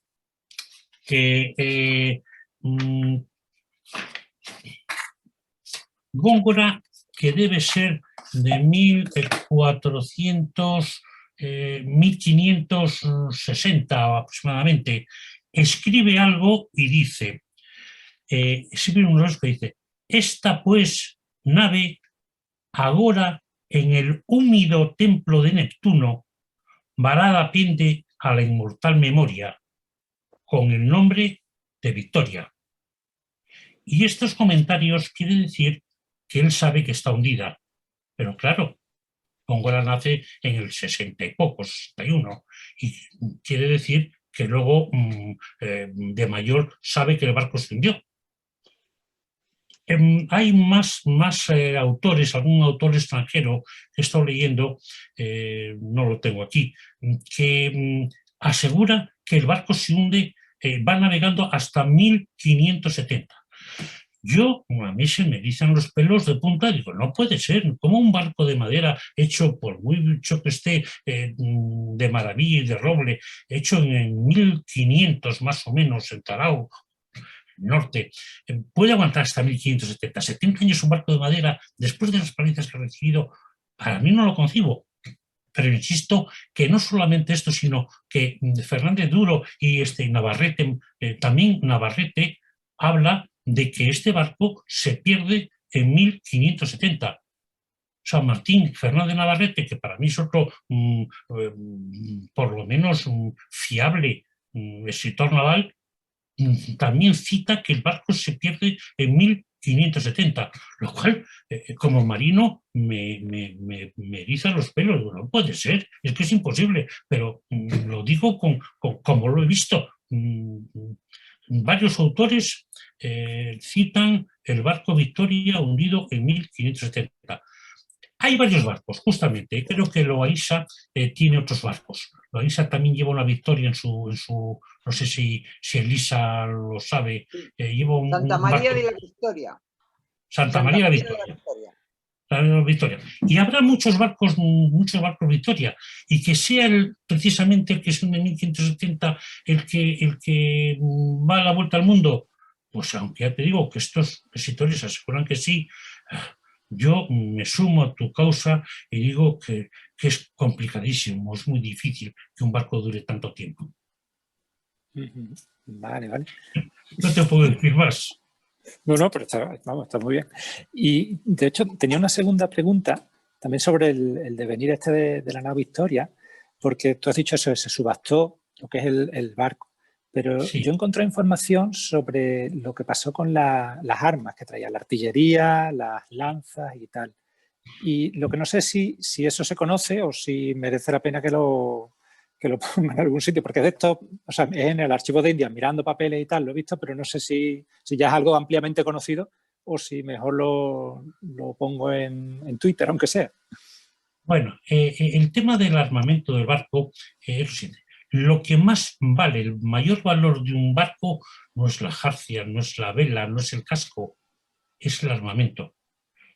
Góngora, que debe ser de 1560 aproximadamente, escribe algo y dice, escribe un verso que dice: esta pues nave agora en el húmido templo de Neptuno varada pende a la inmortal memoria con el nombre de Victoria. Y estos comentarios quieren decir que él sabe que está hundida, pero claro, Góngora nace en el 60 y pocos, 61, y quiere decir que luego de mayor sabe que el barco se hundió. Hay más autores, algún autor extranjero que estoy leyendo, no lo tengo aquí, que asegura que el barco se hunde, va navegando hasta 1570. A mí se me erizan los pelos de punta, digo, no puede ser, como un barco de madera hecho, por muy hecho que esté, de maravilla y de roble, hecho en 1500 más o menos en Tarao, norte, puede aguantar hasta 1570, 70 años un barco de madera, después de las palizas que ha recibido. Para mí no lo concibo, pero insisto que no solamente esto, sino que Fernández Duro y Navarrete, también Navarrete, habla de que este barco se pierde en 1570. San Martín Fernández Navarrete, que para mí es otro, por lo menos, fiable escritor naval, también cita que el barco se pierde en 1570, lo cual, como marino, me eriza los pelos. No puede ser, es que es imposible, pero lo digo como lo he visto. Varios autores citan el barco Victoria hundido en 1570. Hay varios barcos, justamente. Creo que Loaiza tiene otros barcos. Loaiza también lleva una Victoria en su no sé si Elisa lo sabe. Lleva Santa María de la Victoria. Santa María de la Victoria. Y habrá muchos barcos Victoria. Y que sea precisamente el que es un de 1570 el que va a la vuelta al mundo, pues aunque ya te digo que estos escritores aseguran que sí, yo me sumo a tu causa y digo que es complicadísimo, es muy difícil que un barco dure tanto tiempo. Vale. No te puedo decir más. No, pero está muy bien. Y de hecho tenía una segunda pregunta también sobre el devenir de la nave Victoria, porque tú has dicho eso, se subastó lo que es el barco, pero Sí. yo encontré información sobre lo que pasó con las armas que traía la artillería, las lanzas y tal. Y lo que no sé si eso se conoce o si merece la pena que lo ponga en algún sitio, porque de esto, o sea, en el archivo de India, mirando papeles y tal, lo he visto, pero no sé si ya es algo ampliamente conocido o si mejor lo pongo en Twitter, aunque sea. Bueno, el tema del armamento del barco es lo siguiente. Lo que más vale, el mayor valor de un barco no es la jarcia, no es la vela, no es el casco, es el armamento.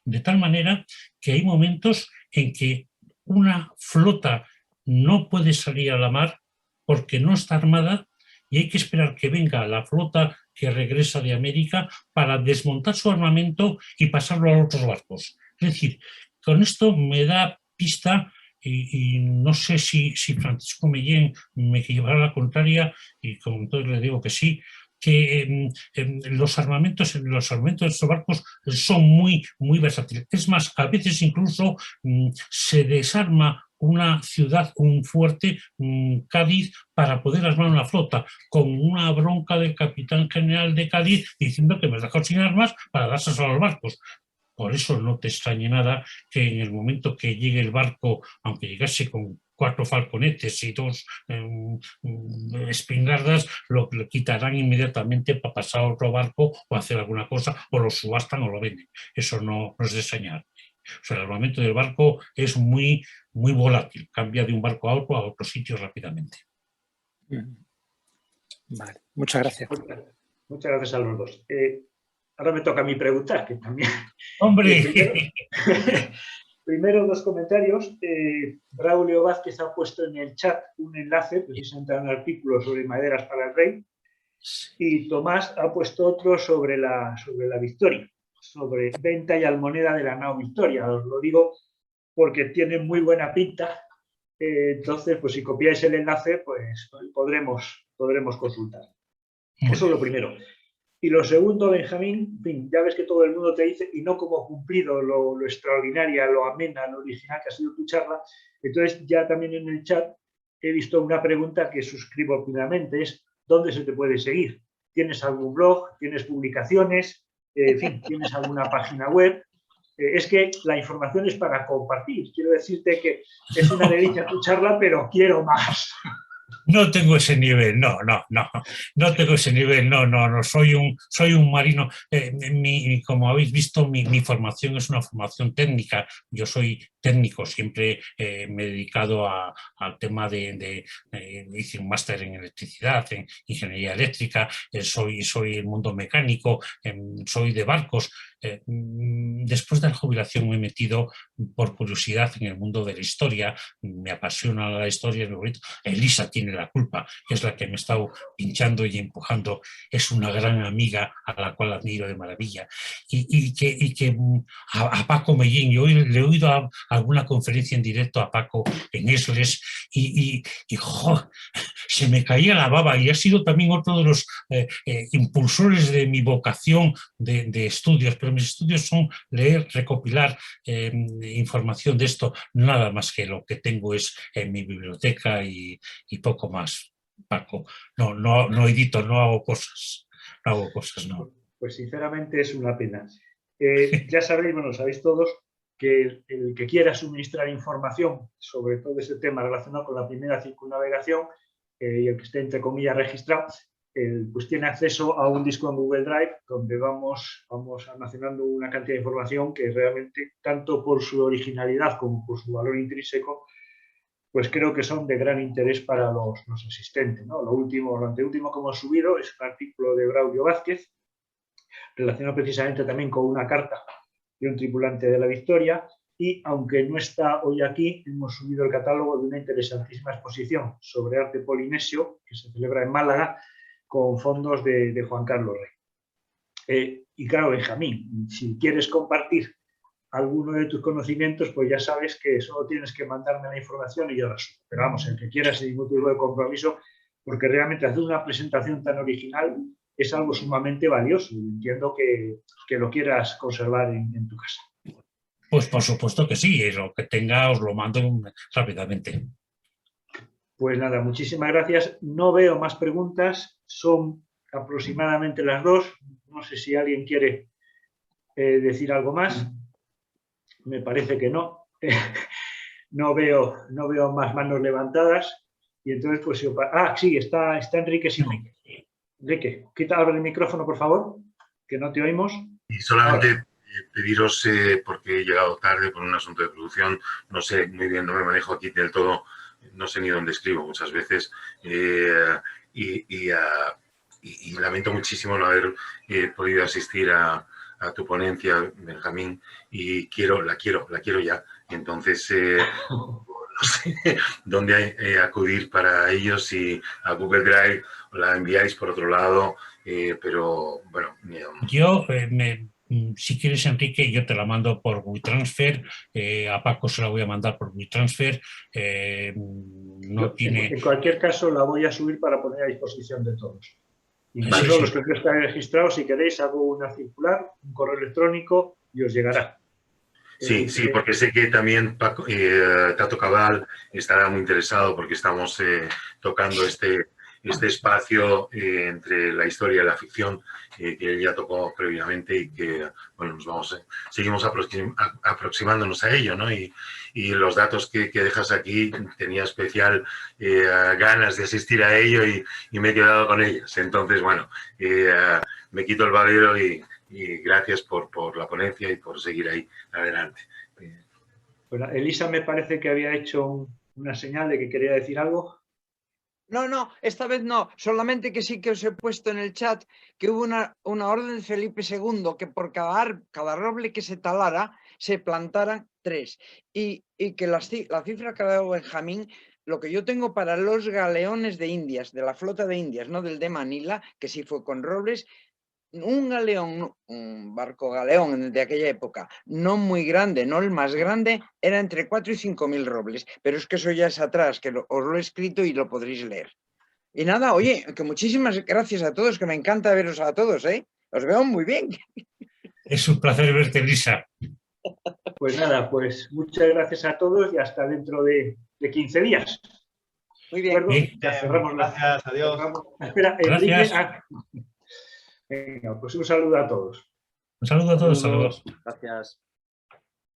De tal manera que hay momentos en que una flota no puede salir a la mar porque no está armada y hay que esperar que venga la flota que regresa de América para desmontar su armamento y pasarlo a otros barcos. Es decir, con esto me da pista y no sé si Francisco Mellén me llevará la contraria, y como entonces le digo que sí, que los armamentos de estos barcos son muy versátiles. Es más, a veces incluso se desarma una ciudad, un fuerte, Cádiz, para poder armar una flota, con una bronca del capitán general de Cádiz diciendo que me has dejado sin armas para dárselas a los barcos. Por eso no te extrañe nada que en el momento que llegue el barco, aunque llegase con 4 falconetes y 2 espingardas, lo quitarán inmediatamente para pasar a otro barco o hacer alguna cosa, o lo subastan o lo venden. Eso no es de extrañar. O sea, el armamento del barco es muy volátil, cambia de un barco a otro sitio rápidamente. Vale, muchas gracias. Muchas gracias a los dos. Ahora me toca a mí preguntar, que también... ¡Hombre! Primero 2 comentarios. Braulio Vázquez ha puesto en el chat un enlace, precisamente a un artículo sobre maderas para el rey, y Tomás ha puesto otro sobre la Victoria, sobre venta y almoneda de la nao Victoria. Os lo digo porque tiene muy buena pinta. Entonces, pues si copiáis el enlace, pues podremos consultar. Eso es lo primero. Y lo segundo, Benjamín, en fin, ya ves que todo el mundo te dice, y no como cumplido lo extraordinaria, lo amena, lo original que ha sido tu charla. Entonces, ya también en el chat he visto una pregunta que suscribo plenamente, es ¿dónde se te puede seguir? ¿Tienes algún blog? ¿Tienes publicaciones? En fin, ¿tienes alguna página web? Es que la información es para compartir. Quiero decirte que es una delicia tu charla, pero quiero más. No tengo ese nivel, no tengo ese nivel, no, soy un marino. Como habéis visto, mi formación es una formación técnica. Yo soy técnico, siempre me he dedicado al tema hice un máster en electricidad, en ingeniería eléctrica, soy el mundo mecánico, soy de barcos. Después de la jubilación me he metido por curiosidad en el mundo de la historia, me apasiona la historia, es muy bonito. Elisa tiene la culpa, es la que me ha estado pinchando y empujando, es una gran amiga a la cual admiro de maravilla. Y que a Paco Mellén, yo le he oído a alguna conferencia en directo a Paco en Esles y se me caía la baba, y ha sido también otro de los impulsores de mi vocación de estudios, pero mis estudios son leer, recopilar información de esto, nada más que lo que tengo es en mi biblioteca y poco más, Paco. No edito, no hago cosas, no. Pues sinceramente es una pena. Ya sabéis, bueno, sabéis todos que el que quiera suministrar información sobre todo ese tema relacionado con la primera circunnavegación y el que esté entre comillas registrado, pues tiene acceso a un disco en Google Drive donde vamos almacenando una cantidad de información que realmente, tanto por su originalidad como por su valor intrínseco, pues creo que son de gran interés para los asistentes, ¿no? Lo anteúltimo que hemos subido es un artículo de Braulio Vázquez relacionado precisamente también con una carta de un tripulante de la Victoria, y aunque no está hoy aquí, hemos subido el catálogo de una interesantísima exposición sobre arte polinesio que se celebra en Málaga con fondos de Juan Carlos Rey. Y claro, Benjamín, si quieres compartir alguno de tus conocimientos, pues ya sabes que solo tienes que mandarme la información y yo la subo. Pero vamos, el que quiera sin ningún tipo de compromiso, porque realmente hacer una presentación tan original es algo sumamente valioso y entiendo que lo quieras conservar en tu casa. Pues por supuesto que sí, lo que tenga os lo mando rápidamente. Pues nada, muchísimas gracias. No veo más preguntas, son aproximadamente las 2. No sé si alguien quiere decir algo más. Me parece que no. No veo más manos levantadas. Y entonces, pues... sí, está Enrique Simón. Enrique, abre el micrófono, por favor, que no te oímos. Y solamente pediros, porque he llegado tarde por un asunto de producción, no sé muy bien, no me manejo aquí del todo, no sé ni dónde escribo muchas veces, y lamento muchísimo no haber podido asistir a tu ponencia, Benjamín, y la quiero ya. Entonces, no sé dónde acudir para ellos, si a Google Drive o la enviáis por otro lado, pero bueno. Yo, si quieres, Enrique, yo te la mando por WeTransfer, a Paco se la voy a mandar por WeTransfer. En cualquier caso, la voy a subir para poner a disposición de todos. Incluso Sí. los que no están registrados, si queréis, hago una circular, un correo electrónico y os llegará. Sí, porque sé que también Paco, Tato Cabal estará muy interesado porque estamos tocando este espacio entre la historia y la ficción que él ya tocó previamente y que, bueno, seguimos aproximándonos a ello, ¿no? Y los datos que dejas aquí, tenía especial ganas de asistir a ello y me he quedado con ellos. Entonces, bueno, me quito el valero y gracias por la ponencia y por seguir ahí adelante. Bueno, Elisa me parece que había hecho una señal de que quería decir algo. No, esta vez no, solamente que sí que os he puesto en el chat que hubo una orden de Felipe II que por cada roble que se talara se plantaran 3 y que la cifra que ha dado Benjamín, lo que yo tengo para los galeones de Indias, de la flota de Indias, no del de Manila, que sí fue con robles, un galeón, un barco galeón de aquella época, no muy grande, no el más grande, era entre 4 y 5.000 robles, pero es que eso ya es atrás, que os lo he escrito y lo podréis leer. Y nada, oye, que muchísimas gracias a todos, que me encanta veros a todos, ¿eh? Os veo muy bien. Es un placer verte, Elisa. Pues nada, pues muchas gracias a todos y hasta dentro de 15 días. Muy bien. Ya cerramos. Gracias, adiós. Espera, Gracias. Enrique. Venga, pues un saludo a todos. Un saludo a todos. Saludos. Gracias.